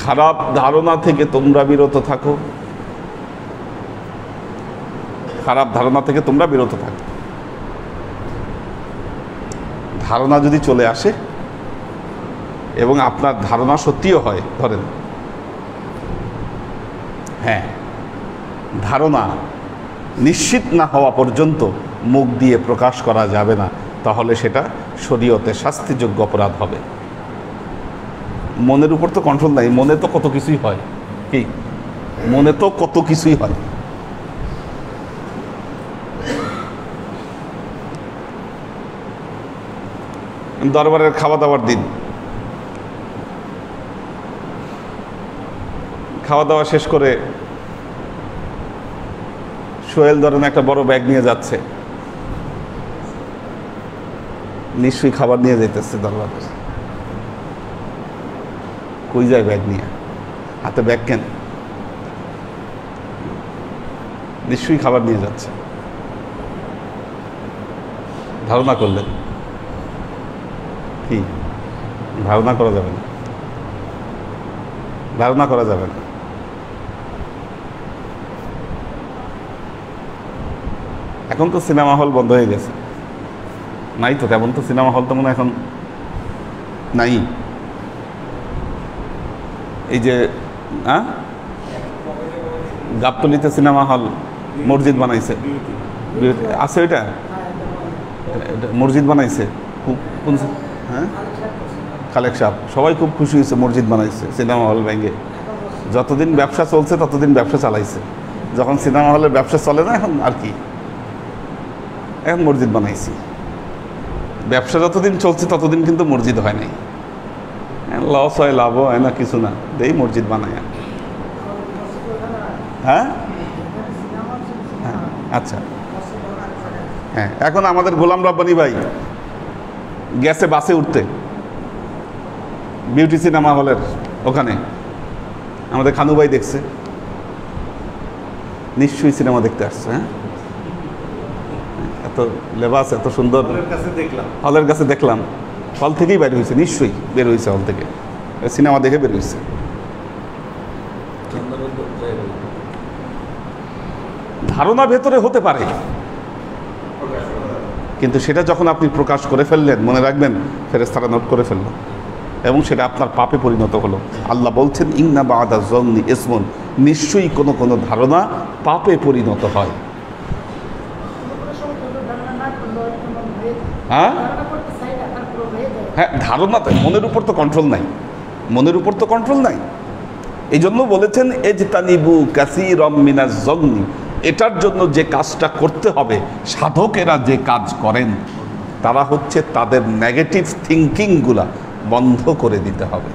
খারাপ ধারণা থেকে তোমরা বিরত থাকো, খারাপ ধারণা থেকে তোমরা বিরত থাকো। ধারণা যদি চলে আসে এবং আপনার ধারণা সত্যিও হয়, ধরেন হ্যাঁ, ধারণা নিশ্চিত না হওয়া পর্যন্ত মুখ দিয়ে প্রকাশ করা যাবে না, তাহলে সেটা শরীয়তে শাস্তিযোগ্য অপরাধ হবে। মনের উপর তো কন্ট্রোল নাই, মনে তো কত কিছুই হয়, কি মনে তো কত কিছুই হয়। দরবারের খাওয়া দাওয়ার দিন, খাওয়া দাওয়া শেষ করে সোহেল ধরেন একটা বড় ব্যাগ নিয়ে যাচ্ছে, নিশ্চয়ই খাবার নিয়ে যাইতেছে দরবারে। কই যায় ব্যাগ নিয়ে? হাতে ব্যাগ কেন? নিশ্চয়ই খাবার নিয়ে যাচ্ছে। ধারণা করলেন, কি ধারণা করা যাবে না, ধারণা করা যাবে না। এখন তো সিনেমা হল বন্ধ হয়ে গেছে, নাই তো তেমন, তো সিনেমা হল তো মনে এখন নাই। এই যে গাবতলীতে সিনেমা হল, মসজিদ বানাইছে, আছে ওইটা মসজিদ বানাইছে, কোন হ্যাঁ খালেক সাহেব, সবাই খুব খুশি হয়েছে, মসজিদ বানাইছে সিনেমা হল ভেঙে। যতদিন ব্যবসা চলছে ততদিন ব্যবসা চালাইছে, যখন সিনেমা হলের ব্যবসা চলে না এখন আর কি, এখন মসজিদ বানাইছি। ব্যবসা যতদিন চলছে ততদিন কিন্তু মসজিদ হয় নাই, লস হয় লাভ হয় না কিছু না, দেই মসজিদ বানায়। হ্যাঁ হ্যাঁ আচ্ছা হ্যাঁ, এখন আমাদের গোলাম রাব্বানী ভাই গেছে বাসে উঠতে বিউটি সিনেমা হলের ওখানে, আমাদের খানু ভাই দেখছে, নিশ্চয়ই সিনেমা দেখতে আসছে। হ্যাঁ, এত লেবাস, এত সুন্দর, হলের কাছে দেখলাম, হল থেকেই বের হয়েছে, নিশ্চয়ই বের হয়েছে হল থেকে, সিনেমা দেখে বের হয়েছে। ধারণা ভেতরে হতে পারে, কিন্তু সেটা যখন আপনি প্রকাশ করে ফেললেন, মনে রাখবেন ফেরেশতারা নোট করে ফেলল এবং সেটা আপনার পাপে পরিণত হলো। আল্লাহ বলছেন ইন্না বা'দা যন্নি ইসমুন, নিশ্চয়ই কোনো কোনো ধারণা পাপে পরিণত হয়। হ্যাঁ হ্যাঁ, ধারণা, মনের উপর তো কন্ট্রোল নাই, মনের উপর তো কন্ট্রোল নাই। এই জন্য বলেছেন ইজতানিবু কাসীরাম মিনাজ-যন্নি, এটার জন্য যে কাজটা করতে হবে, সাধকেরা যে কাজ করেন তারা হচ্ছে তাদের নেগেটিভ থিঙ্কিংগুলা বন্ধ করে দিতে হবে।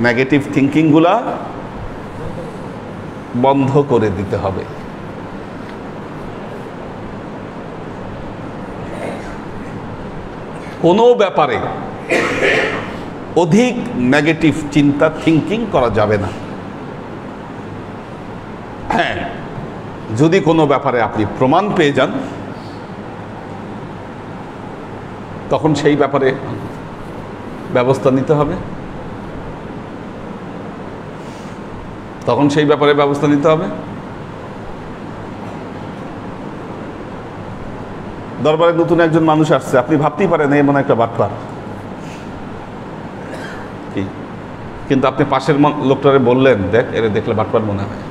নেগেটিভ থিঙ্কিংগুলা বন্ধ করে দিতে হবে। কোনো ব্যাপারে অধিক নেগেটিভ চিন্তা থিঙ্কিং করা যাবে না। হ্যাঁ, যদি কোনো ব্যাপারে আপনি প্রমাণ পেয়ে যান তখন সেই ব্যাপারে ব্যবস্থা নিতে হবে, তখন সেই ব্যাপারে ব্যবস্থা নিতে হবে। দরবারে নতুন একজন মানুষ আসছে, আপনি ভাবতেই পারেন এই মনে একটা বাটপার, কি কিন্তু আপনি পাশের লোকটারে বললেন, দেখ এরা দেখলে বাটপার মনে হয়,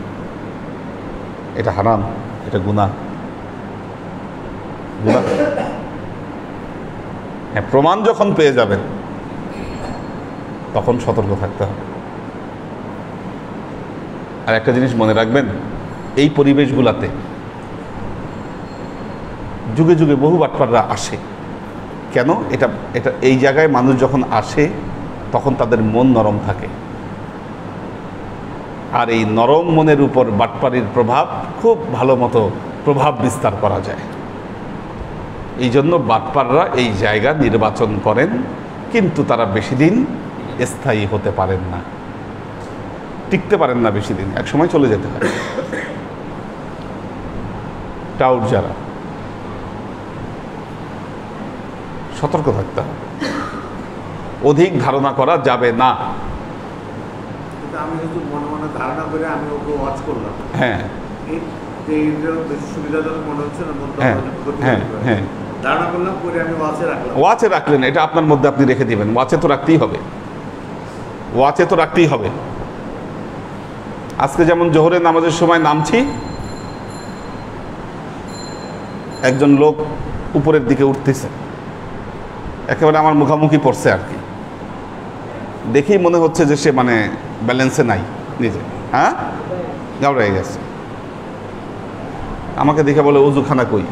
এটা হারাম, এটা গুনাহ। গুনাহ, হ্যাঁ, প্রমাণ যখন পেয়ে যাবেন তখন সতর্ক থাকতে হবে। আর একটা জিনিস মনে রাখবেন, এই পরিবেশগুলাতে যুগে যুগে বহু বাটপাররা আসে। কেন? এটা এটা এই জায়গায় মানুষ যখন আসে তখন তাদের মন নরম থাকে, আর এই নরম মনের উপর বাটপারির প্রভাব খুব ভালো মতো প্রভাব বিস্তার করা যায়। এই জন্য বাটপাররা এই জায়গা নির্বাচন করেন, কিন্তু তারা বেশি দিন স্থায়ী হতে পারেন না, টিকতে পারেন না বেশি দিন, এক সময় চলে যেতে হয়। টাউট যারা, সতর্ক থাকতে হবে, অধিক ধারণা করা যাবে না। কিন্তু আমি শুধু মনে মনে ধারণা করে আমি ওকে ওয়াচ করলাম, হ্যাঁ এইটা বেশি সুবিধাজনক মনে হচ্ছে না, মধ্যে হ্যাঁ হ্যাঁ হ্যাঁ, ধারণা করলাম করে আমি ওয়াচে রাখলাম। ওয়াচে রাখলেন, এটা আপনার মধ্যে আপনি রেখে দিবেন। ওয়াচে তো রাখতেই হবে, ওয়াচে তো রাখতেই হবে। আজকে যেমন জোহরের নামাজের সময় নামছি, একজন লোক উপরের দিকে উঠতেছে, একেবারে আমার মুখামুখি পড়ছে আর কি। দেখেই মনে হচ্ছে যে সে মানে ব্যালেন্সে নাই নিজে, হ্যাঁ, ঘাবড়ে গেছে। আমাকে দেখে বলে, অজুখানা কই?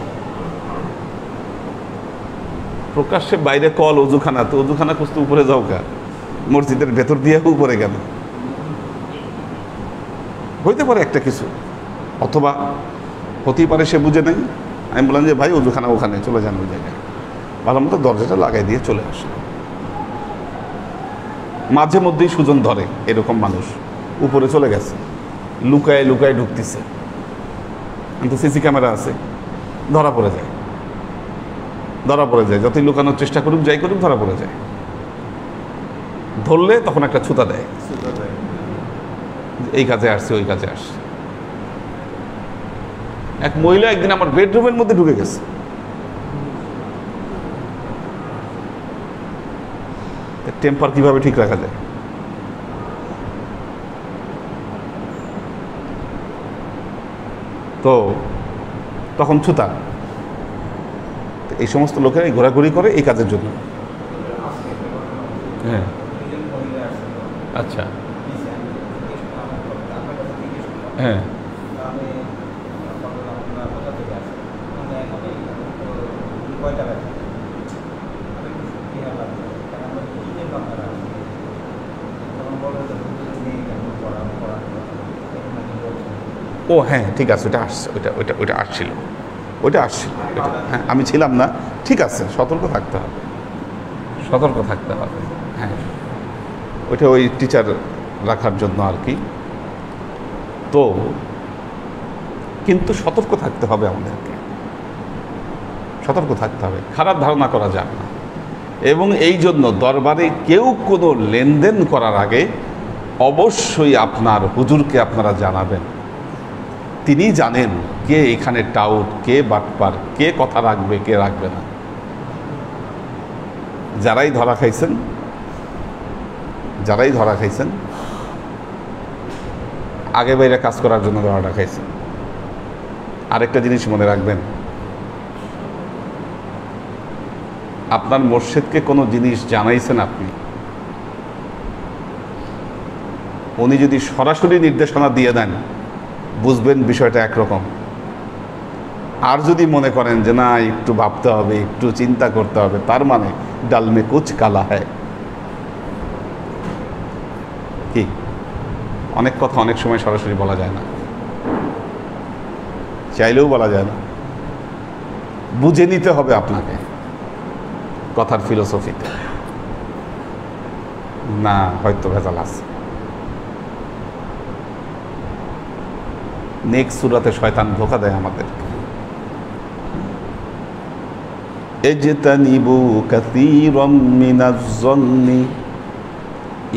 প্রকাশ্যে বাইরে কল অজুখানা, তো অজুখানা খুঁজতে উপরে যাও কা? মসজিদের ভেতর দিয়ে উপরে গেল। হইতে পারে একটা কিছু, অথবা হতেই পারে সে বুঝে নেই। আমি বললাম যে ভাই অজুখানা ওখানে, চলে যান ওই জায়গায়। ভালো মতো দরজাটা লাগাই দিয়ে চলে আসে। মাঝে মধ্যেই সুজন ধরে এরকম মানুষ, উপরে চলে গেছে, লুকায় লুকায় ঢুকতেছে, কিন্তু সিসি ক্যামেরা আছে, ধরা পড়ে যায়। ধরা পড়ে যায়, যতই লুকানোর চেষ্টা করুক, যাই করুক, ধরা পড়ে যায়। ধরলে তখন একটা ছুতা দেয়, এই কাজে আসছে, ওই কাজে আসছে। এক মহিলা একদিন আমার বেডরুমের মধ্যে ঢুকে গেছে। টেম্পার কিভাবে ঠিক রাখা যায়? তো তখন ছুতা। এই সমস্ত লোকেরাই ঘোরাঘুরি করে এই কাজের জন্য। হ্যাঁ, আচ্ছা, হ্যাঁ, ও হ্যাঁ ঠিক আছে, ওটা আসছে, ওইটা আসছিল, হ্যাঁ আমি ছিলাম না, ঠিক আছে, সতর্ক থাকতে হবে, সতর্ক থাকতে হবে। হ্যাঁ, ওইটা ওই টিচার রাখার জন্য আর কি। তো কিন্তু সতর্ক থাকতে হবে, আমাদেরকে সতর্ক থাকতে হবে, খারাপ ধারণা করা যাবে না। এবং এই জন্য দরবারে কেউ কোনো লেনদেন করার আগে অবশ্যই আপনার হুজুরকে আপনারা জানাবেন। তিনি জানেন কে এখানে টাউট, কে বাটপার, কে কথা রাখবে, কে রাখবে না। যারাই ধরা খাইছেন আগে বাইরে কাজ করার জন্য ধরাটা খাইছেন। আরেকটা জিনিস মনে রাখবেন, আপনার মোর্শেদকে কোনো জিনিস জানাইছেন আপনি, উনি যদি সরাসরি নির্দেশনা দিয়ে দেন, বুঝবেন বিষয়টা একরকম। আর যদি মনে করেন যে না একটু ভাবতে হবে, একটু চিন্তা করতে হবে, তার মানে ডাল মে কুচ কালা হ্যায়। কি অনেক কথা অনেক সময় সরাসরি বলা যায় না, চাইলেও বলা যায় না, বুঝে নিতে হবে আপনাকে কথার ফিলোসফিতে। না হয়তো ভেজাল আছে। নেক্সট সূরাতে শয়তান ধোঁকা দেয় আমাদেরকে। ইজতানিবু কাসীরাম মিনাজ-যন্নি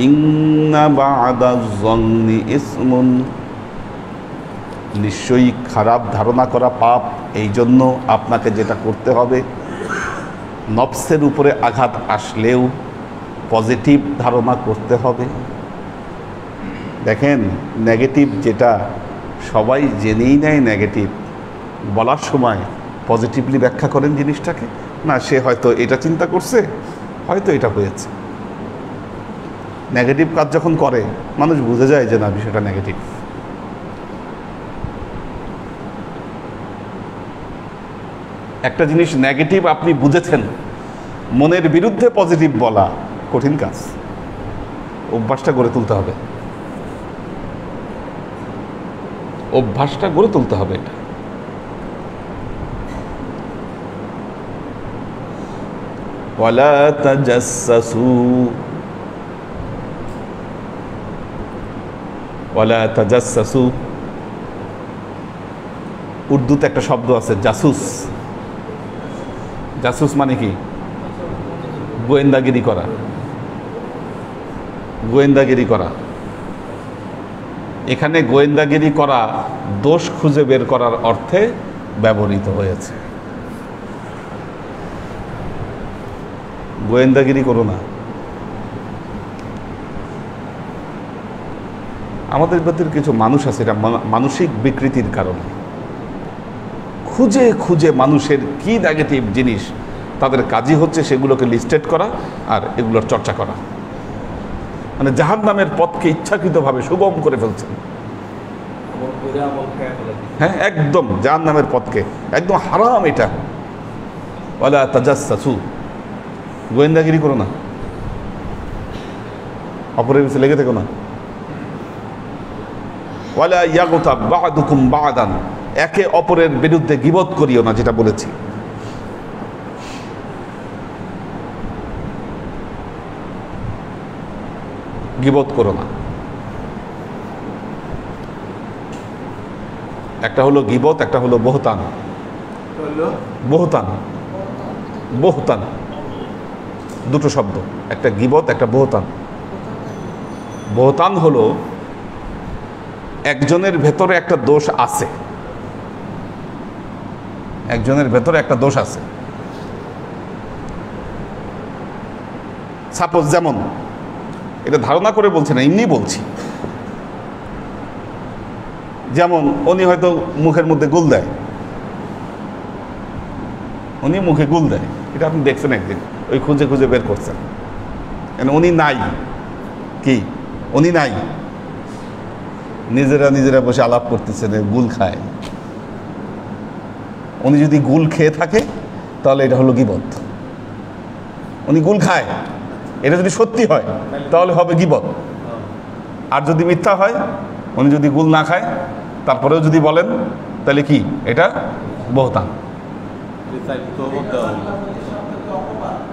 ইন্না বা'দাজ-যন্নি ইসমুন। নিশ্চয়ই খারাপ ধারণা করা পাপ, এই জন্য আপনাকে যেটা করতে হবে, নফসের উপরে আঘাত আসলেও পজিটিভ ধারণা করতে হবে। দেখেন, নেগেটিভ যেটা সবাই জেনেই নেয় নেগেটিভ, বলার সময় পজিটিভলি ব্যাখ্যা করেন জিনিসটাকে, না সে হয়তো এটা চিন্তা করছে, হয়তো এটা হয়েছে। নেগেটিভ কাজ যখন করে মানুষ বুঝে যায় যে না বিষয়টা নেগেটিভ। একটা জিনিস নেগেটিভ আপনি বুঝেছেন, মনের বিরুদ্ধে পজিটিভ বলা কঠিন কাজ। অভ্যাসটা গড়ে তুলতে হবে, অভ্যাসটা গড়ে তুলতে হবে। এটা ওয়ালা তাজাসসু ওয়ালা তাজাসসু। উর্দুতে একটা শব্দ আছে জাসুস। জাসুস মানে কি? গোয়েন্দাগিরি করা, গোয়েন্দাগিরি করা। এখানে গোয়েন্দাগিরি করা দোষ খুঁজে বের করার অর্থে ব্যবহৃত হয়েছে। গোয়েন্দাগিরি করো না। আমাদের ভিতরে কিছু মানুষ আছে, এটা মানসিক বিকৃতির কারণে খুঁজে খুঁজে মানুষের কি নেগেটিভ জিনিস, তাদের কাজই হচ্ছে সেগুলোকে লিস্টেড করা আর এগুলোর চর্চা করা। মানে জাহান্নামের পথকে ইচ্ছাকৃতভাবে সুগম করে ফেলছেন। হ্যাঁ, একদম জাহান্নামের পথকে একদম হারাম। এটা ওয়ালা তাজাসসু, গোয়েন্দাগিরি করো না, অপরের পিছনে লেগে থেকো না। ওয়ালা ইয়াগতাব বা'দুকুম বা'দান, একে অপরের বিরুদ্ধে গীবত করিও না, যেটা বলেছি। গীবত করো না। একটা হলো গীবত, একটা হলো বহতান। বহতান, বহতান দুটো শব্দ, একটা গীবত একটা বহতান। বহতান হলো একজনের ভেতরে একটা দোষ আছে, একজনের ভেতরে একটা দোষ আছে। সাপোজ, যেমন এটা ধারণা করে বলছি না, এমনি বলছি। যেমন উনি হয়তো মুখের মধ্যে গুল দেয়, উনি মুখে গুল দেয়, এটা আপনি দেখছেন একদিন, ওই খুঁজে খুঁজে বের করছেন। উনি নাই, কি উনি নাই, নিজেরা নিজেরা বসে আলাপ করতেছেন, গুল খায়। উনি যদি গুল খেয়ে থাকে তাহলে এটা হলো গীবত। উনি গুল খায়, এটা যদি সত্যি হয় তাহলে হবে গীবত। আর যদি মিথ্যা হয়, উনি যদি গুল না খায় তারপরেও যদি বলেন, তাহলে কি এটা? বহতান,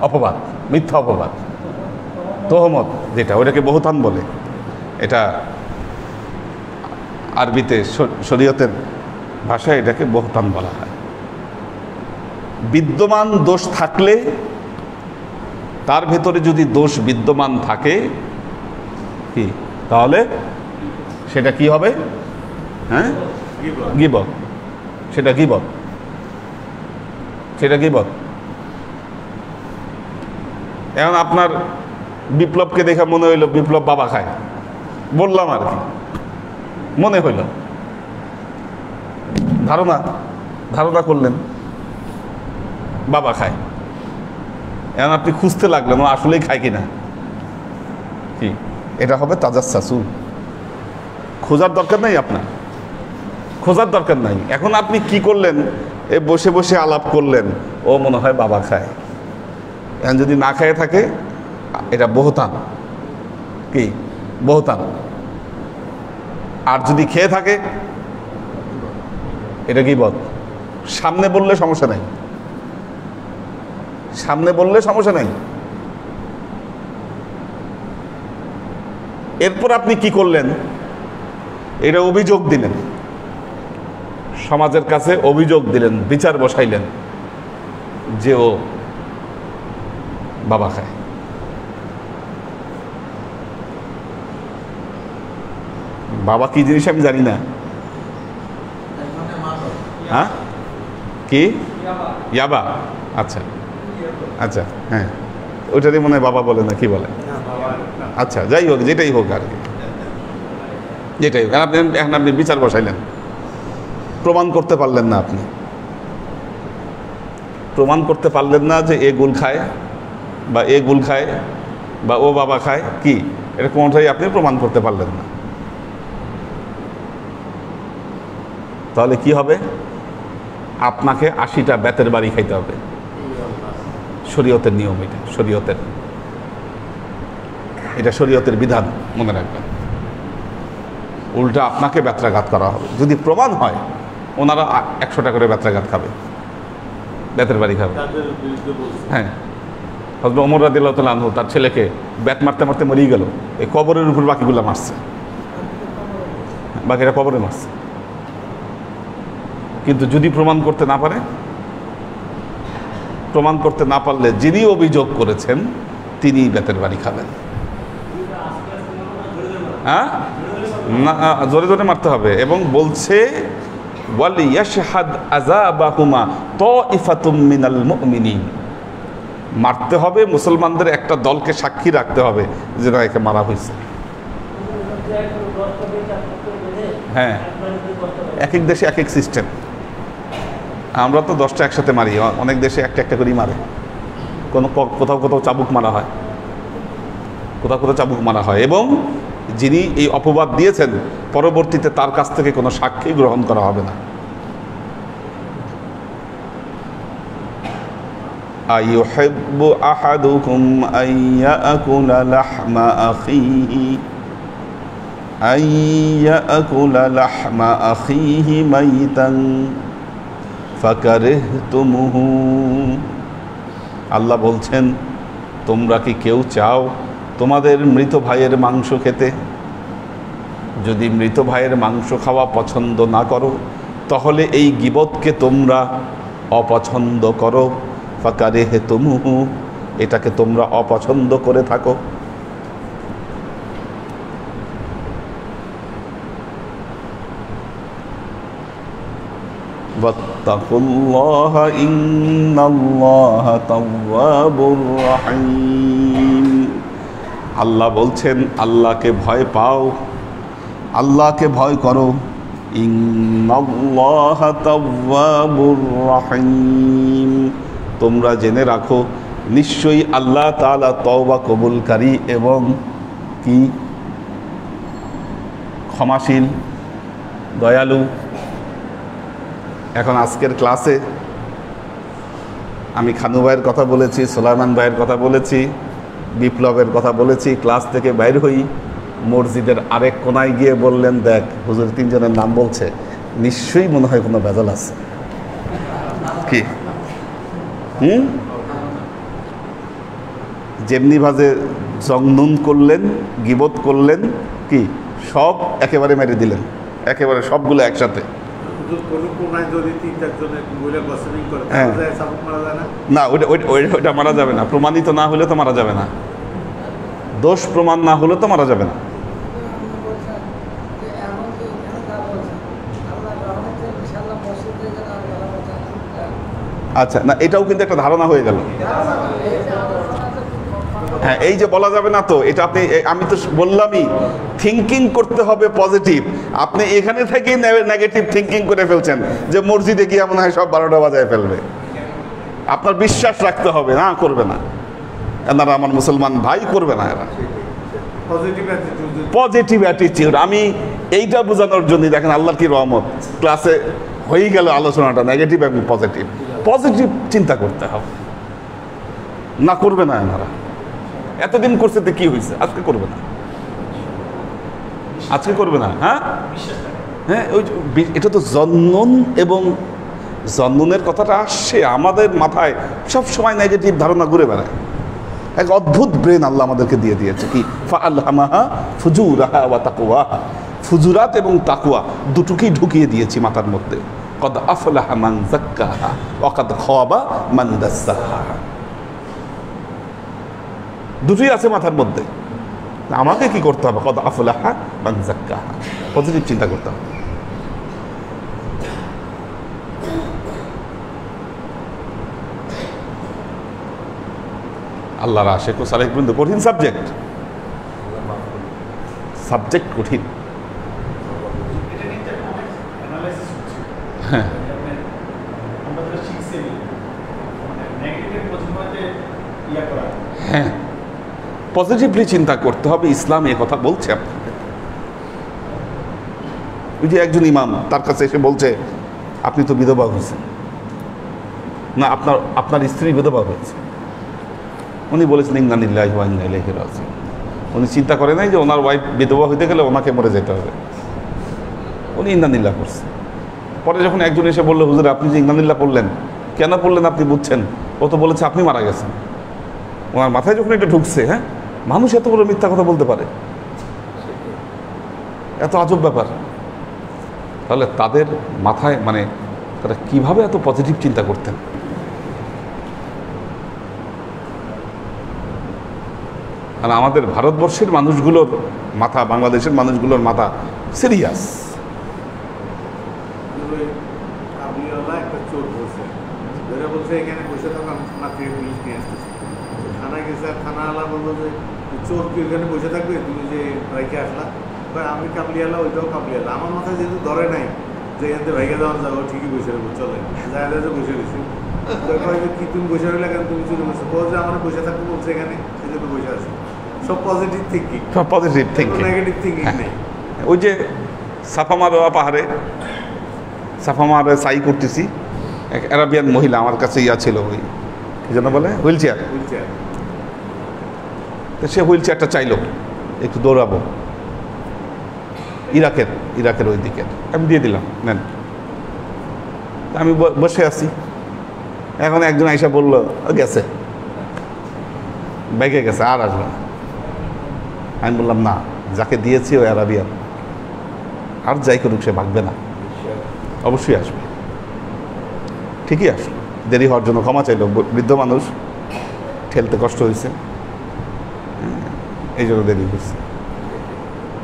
অপবাদ, মিথ্যা অপবাদ, তোহমত, যেটা ওইটাকে বহতান বলে। এটা আরবিতে শরীয়তের ভাষায় এটাকে বহতান বলা হয়। বিদ্যমান দোষ থাকলে, তার ভেতরে যদি দোষ বিদ্যমান থাকে কি, তাহলে সেটা কি হবে? হ্যাঁ, গীবত। সেটা গীবত, সেটা গীবত। এখন আপনার বিপ্লবকে দেখে মনে হইল বিপ্লব বাবা খায়, বললাম আর কি, মনে হইল, ধারণা করলেন বাবা খায়। এখন আপনি খুঁজতে লাগলেন ও আসলেই খায় কিনা, কি এটা হবে তাজাসসু। খোঁজার দরকার নাই, আপনার খোঁজার দরকার নাই। এখন আপনি কি করলেন? এ বসে বসে আলাপ করলেন, ও মনে হয় বাবা খায়। এখন যদি না খেয়ে থাকে, এটা বহতান, কি বহতান। আর যদি খেয়ে থাকে, এটা গীবত। সামনে বললে সমস্যা নাই, সামনে বললে সমস্যা নাই। এরপর আপনি কি করলেন? এটা অভিযোগ দিলেন, সমাজের কাছে অভিযোগ দিলেন, বিচার বসাইলেন যে ও বাবা খায়। বাবা কি জিনিস আমি জানি না। হ্যাঁ, কি ইয়াবা? আচ্ছা আচ্ছা, হ্যাঁ, ওইটারই মনে হয় বাবা বলে না, কি বলে? আচ্ছা, যাই হোক, যেটাই হোক আর কি। যেটাই আপনি এখন আপনি বিচার বসাইলেন, প্রমাণ করতে পারলেন না, আপনি প্রমাণ করতে পারলেন না যে এ গুল খায় বা এ গুল খায় বা ও বাবা খায়, কি এটা কোনটাই আপনি প্রমাণ করতে পারলেন না। তাহলে কি হবে? আপনাকে 80টা বেতের বাড়ি খাইতে হবে। শরীয়তের নিয়ম, এটা শরীয়তের বিধান, মনে রাখবেন। উল্টা আপনাকে বেত্রাঘাত করা হবে। যদি প্রমাণ হয় ওনারা 100টা করে বেত্রাঘাত খাবে, বেতের বাড়ি খাবে। হ্যাঁ, হযরত ওমর রাদিয়াল্লাহু তাআলা আনহু তার ছেলেকে বেত মারতে মারতে মরেই গেল, এই কবরের উপর বাকিগুলো মারছে, বাকিরা কবরে মারছে। কিন্তু যদি প্রমাণ করতে না পারে, প্রমাণ করতে না পারলে যিনি অভিযোগ করেছেন তিনি বেতের বাড়ি খাবেন। হ্যাঁ, না, জোরে জোরে মারতে হবে। এবং বলছে ওয়ালিয়াশহাদ আযাবাহুমা তাইফাতুম মিনাল মুমিনিন, মারতে হবে, মুসলমানদের একটা দলকে সাক্ষী রাখতে হবে যে না, একে মারা হয়েছে। হ্যাঁ, এক এক দেশে এক এক সিস্টেম। আমরা তো 10টা একসাথে মারি, অনেক দেশে একটা একটা করেই মারে। কোথাও কোথাও চাবুক মারা হয়, কোথাও কোথাও চাবুক মারা হয়। এবং যিনি এই অপবাদ দিয়েছেন পরবর্তীতে তার কাছ থেকে কোনো সাক্ষী গ্রহণ করা হবে না। আইয়ুহিব্বু আহাদুকুম আইয়াকুলা লাহমা আখিহি মাইতান ফাকারিহতুমুহু। আল্লাহ বলছেন, তোমরা কি কেউ চাও তোমাদের মৃত ভাইয়ের মাংস খেতে? যদি মৃত ভাইয়ের মাংস খাওয়া পছন্দ না করো তাহলে এই গীবতকে তোমরা অপছন্দ করো। ফাকারিহতুমুহু, এটাকে তোমরা অপছন্দ করে থাকো। ওয়াত্তাকুল্লাহা ইন্নাল্লাহা তাওয়াবুর রহিম। আল্লাহ বলছেন, আল্লাহকে ভয় পাও, আল্লাহকে ভয় করো। ইন্নাল্লাহা তাওয়াবুর রহিম, তোমরা জেনে রাখো নিশ্চয়ই আল্লাহ তাআলা তওবা কবুলকারী এবং কি ক্ষমাশীল, দয়ালু। এখন আজকের ক্লাসে আমি খানু ভাইয়ের কথা বলেছি, সুলাইমান ভাইয়ের কথা বলেছি, বিপ্লবের কথা বলেছি। ক্লাস থেকে বাইর হই, মসজিদের আরেক কোনায় গিয়ে বললেন, দেখ হুজুর 3 জনের নাম বলছে, নিশ্চয়ই মনে হয় কোনো ভেজাল আছে। কি যেমনি ভাবে জংনুন করলেন, গিবত করলেন, কি সব একেবারে মেরে দিলেন, একেবারে সবগুলো একসাথে। না, ওইটা মারা যাবে না, প্রমাণিত না হলে তো মারা যাবে না, দোষ প্রমাণ না হলে তো মারা যাবে না। আচ্ছা, না এটাও কিন্তু একটা ধারণা হয়ে গেল। হ্যাঁ, এই যে বলা যাবে না, তো এটা আপনি, আমি তো বললামই থিঙ্কিং করতে হবে পজিটিভ। আপনি এখানে থেকেই নেগেটিভ থিঙ্কিং করে ফেলছেন যে মসজিদে গিয়ে মনে হয় সব 12টা বাজায় ফেলবে। আপনার বিশ্বাস রাখতে হবে, না করবে না, এনারা আমার মুসলমান ভাই, করবে না এরা। পজিটিভ অ্যাটিটিউড, আমি এইটা বোঝানোর জন্য দেখেন আল্লাহর কি রহমত, ক্লাসে হয়ে গেল আলোচনাটা নেগেটিভ এবং পজিটিভ। পজিটিভ চিন্তা করতে হবে, না করবে না এনারা। এতদিন করছে তো কি হয়েছে, আজকে করবে না, আজকে করবে না। হ্যাঁ হ্যাঁ, ওই এটা তো জন্নুন, এবং জন্নুনের কথাটা আসছে আমাদের মাথায়, সব সময় নেগেটিভ ধারণা ঘুরে বেড়ায়। এক অদ্ভুত ব্রেন আল্লাহ আমাদেরকে দিয়ে দিয়েছে, কি ফাআলহামাহা ফুজুরাহা ওয়া তাকওয়াহা, ফুজুরাত এবং তাকওয়া দুটোকেই ঢুকিয়ে দিয়েছি মাথার মধ্যে। কদ আফলাহা মান যাক্কাহা ওয়া কদ খাবা মান দাসসাহা, দুটোই আছে মাথার মধ্যে। আমাকে কি করতে হবে? কদ আফলাহা মান যাক্কাহা, পজিটিভ চিন্তা করতে হবে। আল্লাহর আশিক ও সালেক বৃন্দ, কঠিন সাবজেক্ট, সাবজেক্ট কঠিন। হ্যাঁ আমরা তো শিখছি নেগেটিভ পজিটিভে ইয়া করা। হ্যাঁ, পজিটিভলি চিন্তা করতে হবে। ইসলাম এ কথা বলছে আপনাকে। ওই যে একজন ইমাম তার কাছে এসে বলছে, আপনি তো বিধবা হয়েছেন না, আপনার স্ত্রী বিধবা হয়েছে। উনি বলেছেন ইন্না লিল্লাহি ওয়া ইন্না ইলাইহি রাজিউন। উনি চিন্তা করে নাই যে ওনার ওয়াইফ বিধবা হইতে গেলে ওনাকে মরে যেতে হবে। উনি ইন্না লিল্লাহ করছেন। পরে যখন একজন এসে বললো, হুজুর আপনি যে ইন্না লিল্লাহ পড়লেন, কেন পড়লেন আপনি বুঝছেন? ও তো বলেছে আপনি মারা গেছেন। ওনার মাথায় যখন এটা ঢুকছে, হ্যাঁ মানুষ এত বড় মিথ্যা কথা বলতে পারে, এত আজব ব্যাপার। তাহলে তাদের মাথায় মানে তারা কিভাবে এত পজিটিভ চিন্তা করতেন? আর আমাদের ভারতবর্ষের মানুষগুলোর মাথা, বাংলাদেশের মানুষগুলোর মাথা সিরিয়াস। কাবলিওয়ালা একটা চোর বলছে, ধরে বলছে এখানে বসে থাকা মাত্রই পুলিশ নিয়ে আসতেছে। থানায় গেছে, আর থানাওয়ালা বললো যে চোর কি এখানে বসে থাকবে, তুমি যে বাইকে আসলা? আমি কাবলিওয়ালা, ওইটাও কাবলিওয়ালা। আমার মাথায় যেহেতু ধরে নাই যে এখান থেকে ভাইকে দেওয়া যাবো, ঠিকই বসে রইব, চলে যায় যে বসে রয়েছে। কি তুমি বসে রইলে কেন, তুমি চলে বসে বল যে আমার বসে থাকতে বলছে এখানে, সেই জন্য বসে আছে। সব পজিটিভ থিঙ্কিং, সব পজিটিভ থিঙ্কিং, নেগেটিভ থিঙ্কিং নেই। ওই যে সাফা মারোয়া পাহাড়ে সাফা মারে সাই করতেছি, এক আরাবিয়ান মহিলা আমার কাছে ইয়া ছিল, ওই কি যেন বলে হুইল চেয়ার। তো সে হুইল চেয়ারটা চাইলো, একটু দৌড়াবো ইরাকের ওই দিকে। আমি দিয়ে দিলাম, নেন। আমি বসে আছি, এখন একজন আইসা বললো গেছে, ব্যাগে গেছে, আর আসবে না। আমি বললাম না, যাকে দিয়েছি ওই আরাবিয়ান, আর যাই করুক সে ভাগবে না, অবশ্যই আসবে। ঠিকই আসলো, দেরি হওয়ার জন্য ক্ষমা চাইল। বৃদ্ধ মানুষ, ঠেলতে কষ্ট হয়েছে, এই জন্য দেরি হয়েছে।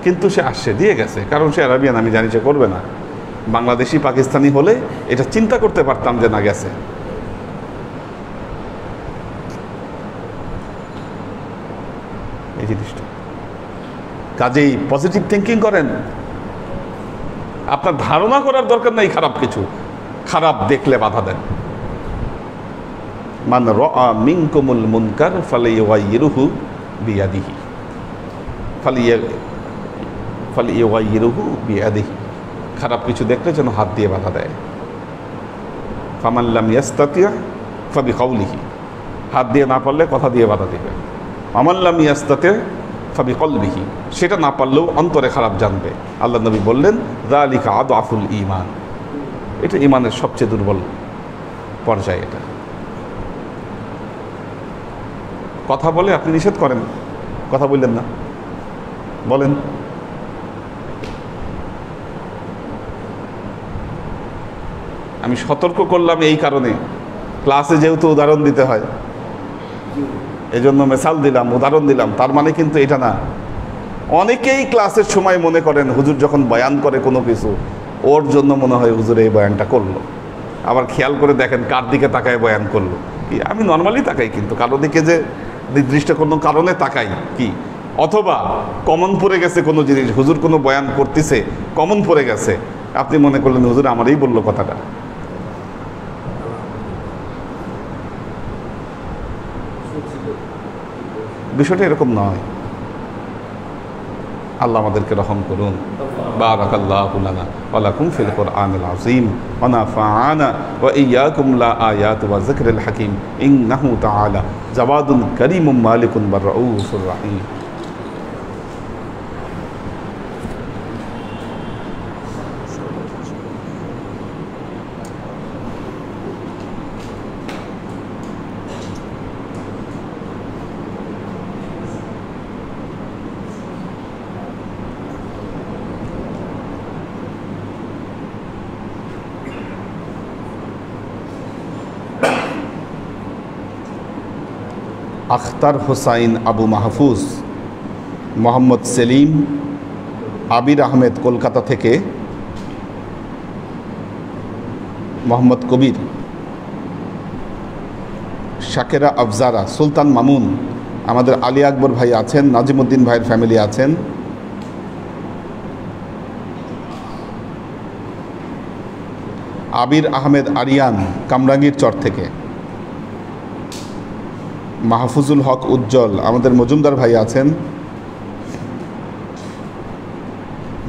কিন্তু সে আসছে, দিয়ে গেছে, কারণ সে আরাবিয়ান, আমি জানি সে করবে না। বাংলাদেশি পাকিস্তানি হলে এটা চিন্তা করতে পারতাম যে না গেছে। এই জিনিসটা কাজেই পজিটিভ থিঙ্কিং করেন। আপনার ধারণা করার দরকার নাই খারাপ কিছু, খারাপ দেখলে বাধা দেন। মান রাআ মিনকুমুল মুনকার ফালিয়ুগাইয়িরহু বিয়াদিহি ফালিয়ুগাইয়িরহু বিয়াদিহি। খারাপ কিছু দেখলে যেন হাত দিয়ে বাধা দেয়। ফামান লাম ইয়াস্তাতি' ফাবিকাউলিহি, হাত দিয়ে না পারলে কথা দিয়ে বাধা দিবে। ফামান লাম ইয়াস্তাতি' ফাবিকলবিহি, সেটা না পারলেও অন্তরে খারাপ জানবে। আল্লাহ নবী বললেন যালিকা আদআফুল ঈমান, এটা ঈমানের সবচেয়ে দুর্বল পর্যায়ে। এটা কথা বলে আপনি নিষেধ করেন, কথা বললেন না, বলেন আমি সতর্ক করলাম এই কারণে, ক্লাসে যেহেতু উদাহরণ দিতে হয় এজন্য মেসাল দিলাম, উদাহরণ দিলাম। তার মানে কিন্তু এটা না। অনেকেই ক্লাসের সময় মনে করেন হুজুর যখন বয়ান করে কোনো কিছু, ওর জন্য মনে হয় হুজুর এই বয়ানটা করলো। আবার খেয়াল করে দেখেন কার দিকে তাকায় বয়ান করলো। কি আমি নর্মালি তাকাই, কিন্তু কারো দিকে যে নির্দিষ্ট কোনো কারণে তাকাই কি, অথবা কমন পড়ে গেছে কোনো জিনিস, হুজুর কোনো বয়ান করতেছে কমন পড়ে গেছে, আপনি মনে করলেন হুজুর আমারই বললো কথাটা। বিষয়টা এরকম নয়। আল্লাহ আমাদেরকে রহম করুন। বারাকাল্লাহু লানা ওয়া লাকুম ফিল কুরআনিল আযীম ওয়া নাফা'আনা ওয়া ইয়্যাকুম লা আয়াতি ওয়া যিকরিল হাকীম ইন্নাহু তাআলা জাওয়াদুন কারীমুম মালিকুন বার রাউফুর রহিম। আখতার হোসাইন আবু মাহফুজ, মোহাম্মদ সেলিম, আবির আহমেদ কলকাতা থেকে, মোহাম্মদ কবির, শাকেরা আফজারা, সুলতান মামুন, আমাদের আলী আকবর ভাই আছেন, নাজিমুদ্দিন ভাইয়ের ফ্যামিলি আছেন, আবির আহমেদ আরিয়ান কামরাঙ্গীর চর থেকে, মাহফুজুল হক উজ্জ্বল, আমাদের মজুমদার ভাই আছেন,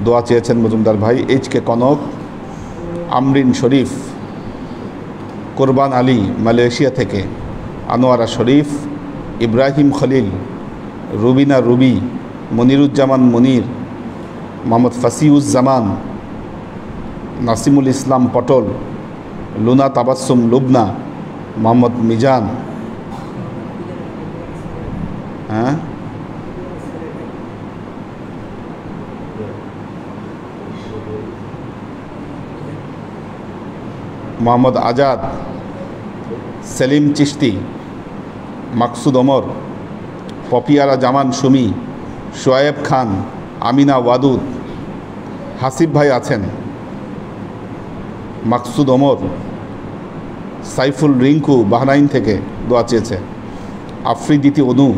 দোয়া চেয়েছেন মজুমদার ভাই। এইচ.কে কনক, আমরিন শরীফ, কোরবান আলী মালয়েশিয়া থেকে, আনোয়ারা শরীফ, ইব্রাহিম খলিল, রুবিনা রুবি, মনিরুজ্জামান মনির, মোহাম্মদ ফাসিউজ্জামান, নাসিমুল ইসলাম পটল, লুনা তাবাসসুম লুবনা, মোহাম্মদ মিজান, মোহাম্মদ আজাদ, সেলিম চিশতি, মাকসুদ ওমর, পপিয়ারা জামান সুমি, শোয়েব খান, আমিনা ওয়াদুদ, হাসিব ভাই আছেন, মাকসুদ ওমর, সাইফুল রিঙ্কু বাহরাইন থেকে দোয়া চেয়েছে, আফ্রিদিতি অনু,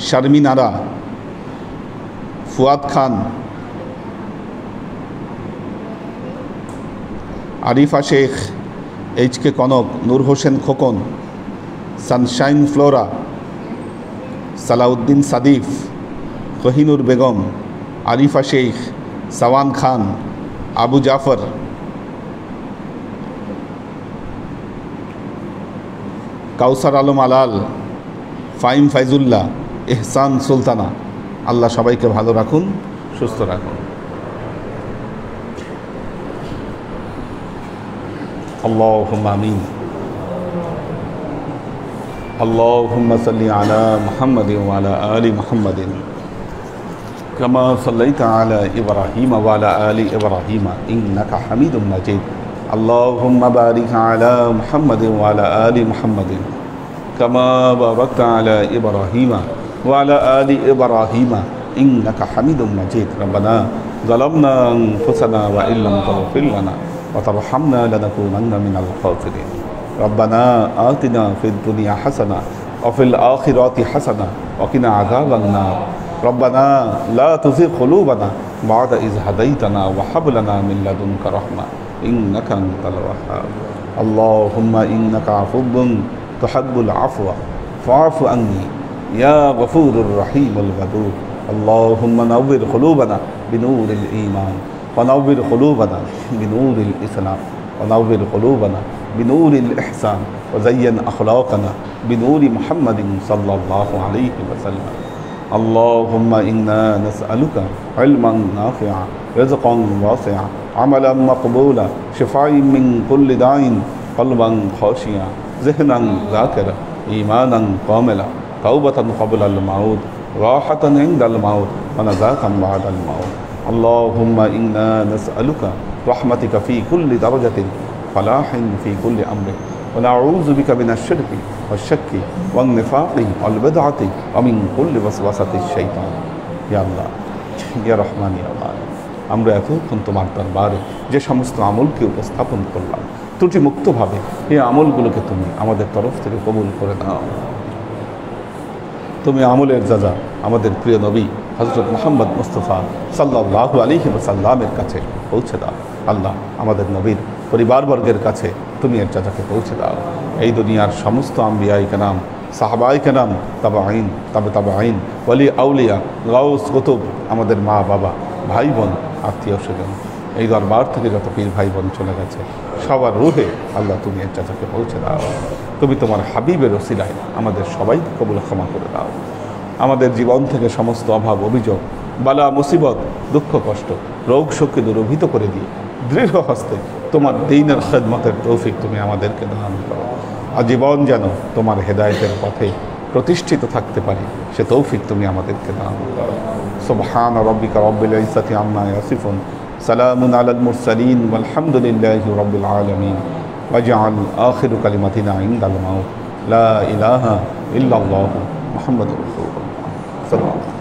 শারমিন আরা, ফুয়াদ খান, আরিফা শেখ, এইচ.কে কনক, নূর হোসেন খোকন, সানশাইন ফ্লোরা, সালাউদ্দিন সাদিফ, কোহিনুর বেগম, আরিফা শেখ, সাওয়ান খান, আবু জাফর, কাউসার আলম আলাল, ফাইম ফাইজুল্লাহ, এহসান সুলতানা। আল্লাহ সবাইকে ভালো রাখুন, সুস্থ রাখুন। আল্লাহুম্মা আমিন। আল্লাহুম্মা সাল্লি আলা মুহাম্মাদিন ওয়া আলা আলি মুহাম্মাদিন কামা সাল্লাইতা আলা ইব্রাহিম ওয়া আলা আলি ইব্রাহিম ইন্নাকা হামিদুম মাজিদ। আল্লাহুম্মা বারিক আলা মুহাম্মাদিন ওয়া আলা আলি মুহাম্মাদিন কামা বারাকতা আলা ইব্রাহিম ওয়া আলা আলি ইব্রাহিম ইন্নাকা হামিদুম মাজিদ। রব্বানা যালামনা আনফুসানা ওয়া ইল্লাম তাগফির লানা وترحمنا لنكونن من الخاسرين ربنا آتنا في الدنيا حسنة وفي الآخرة حسنة وقنا عذاب النار ربنا لا تزغ قلوبنا بعد إذ هديتنا وهب لنا من لدنك رحمة إنك أنت الوهاب اللهم إنك عفو تحب العفو فاعف عني يا غفور الرحيم الودود اللهم نور قلوبنا بنور الإيمان ونور قلوبنا بنور الإسلام ونور قلوبنا بنور الإحسان وزين أخلاقنا بنور محمد صلى الله عليه وسلم اللهم إنا نسألك علما نافعا رزقا واسعا عملا مقبولا شفاء من كل داء قلبا خاشعا ذهنا ذاكرا إيمانا كاملا توبة قبل الموت راحة عند الموت ونجاة بعد الموت اللهم إنا نسألك رحمتك في كل درجة فلاح في كل أمر ونعوذ بك من الشرك والشك والنفاق والبدعة ومن كل وسوسة الشيطان يا الله يا رحمن يا الله আমরা এতক্ষণ তোমার দরবারে যে সমস্ত আমলকে উপস্থাপন করলাম ত্রুটি মুক্তভাবে এই আমলগুলোকে তুমি আমাদের তরফ থেকে কবুল করে নাও। তুমি আমলের যাজা আমাদের প্রিয় নবী হযরত মুহাম্মদ মুস্তাফা সাল্লাল্লাহু আলাইহি ওয়াসাল্লামের কাছে পৌঁছে দাও। আল্লাহ আমাদের নবীর পরিবারবর্গের কাছে তুমি এর যাজাকে পৌঁছে দাও। এই দুনিয়ার সমস্ত আম্বিয়াই কেরাম, সাহাবাই কেরাম, তাবাঈন, তাবাঈন, ওয়ালি আউলিয়া, গাউস, কুতুব, আমাদের মা বাবা, ভাই বোন, আত্মীয় স্বজন, এই দরবার থেকে যত পীর ভাই বোন চলে গেছে সবার রুহে আল্লাহ তুমি এর যাজাকে পৌঁছে দাও। তুমি তোমার হাবিবের ওসিলায় আমাদের সবাইকে কবুল ক্ষমা করে দাও। আমাদের জীবন থেকে সমস্ত অভাব অভিযোগ, বালা মুসিবত, দুঃখ কষ্ট, রোগ শোককে দূরভূত করে দিয়ে দৃঢ় হস্তে তোমার দ্বীনের খেদমতের তৌফিক তুমি আমাদেরকে দান করো। আজীবন যেন তোমার হেদায়েতের পথে প্রতিষ্ঠিত থাকতে পারি সে তৌফিক তুমি আমাদেরকে দান করো। সুবহান রাব্বিকা রাব্বিল ইজ্জাতি আম্মা ইয়াসিফুন সালামুন আলাল মুরসালিন ওয়ালহামদুলিল্লাহি রাব্বিল আলামিন ওয়াজআল আখিরু কালিমাতিনা ইনদাল মাউত লা ইলাহা ইল্লাল্লাহ মুহাম্মাদুর রাসূলুল্লাহ সাল্লাল্লাহু আলাইহি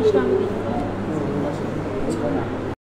10 টাকা দিই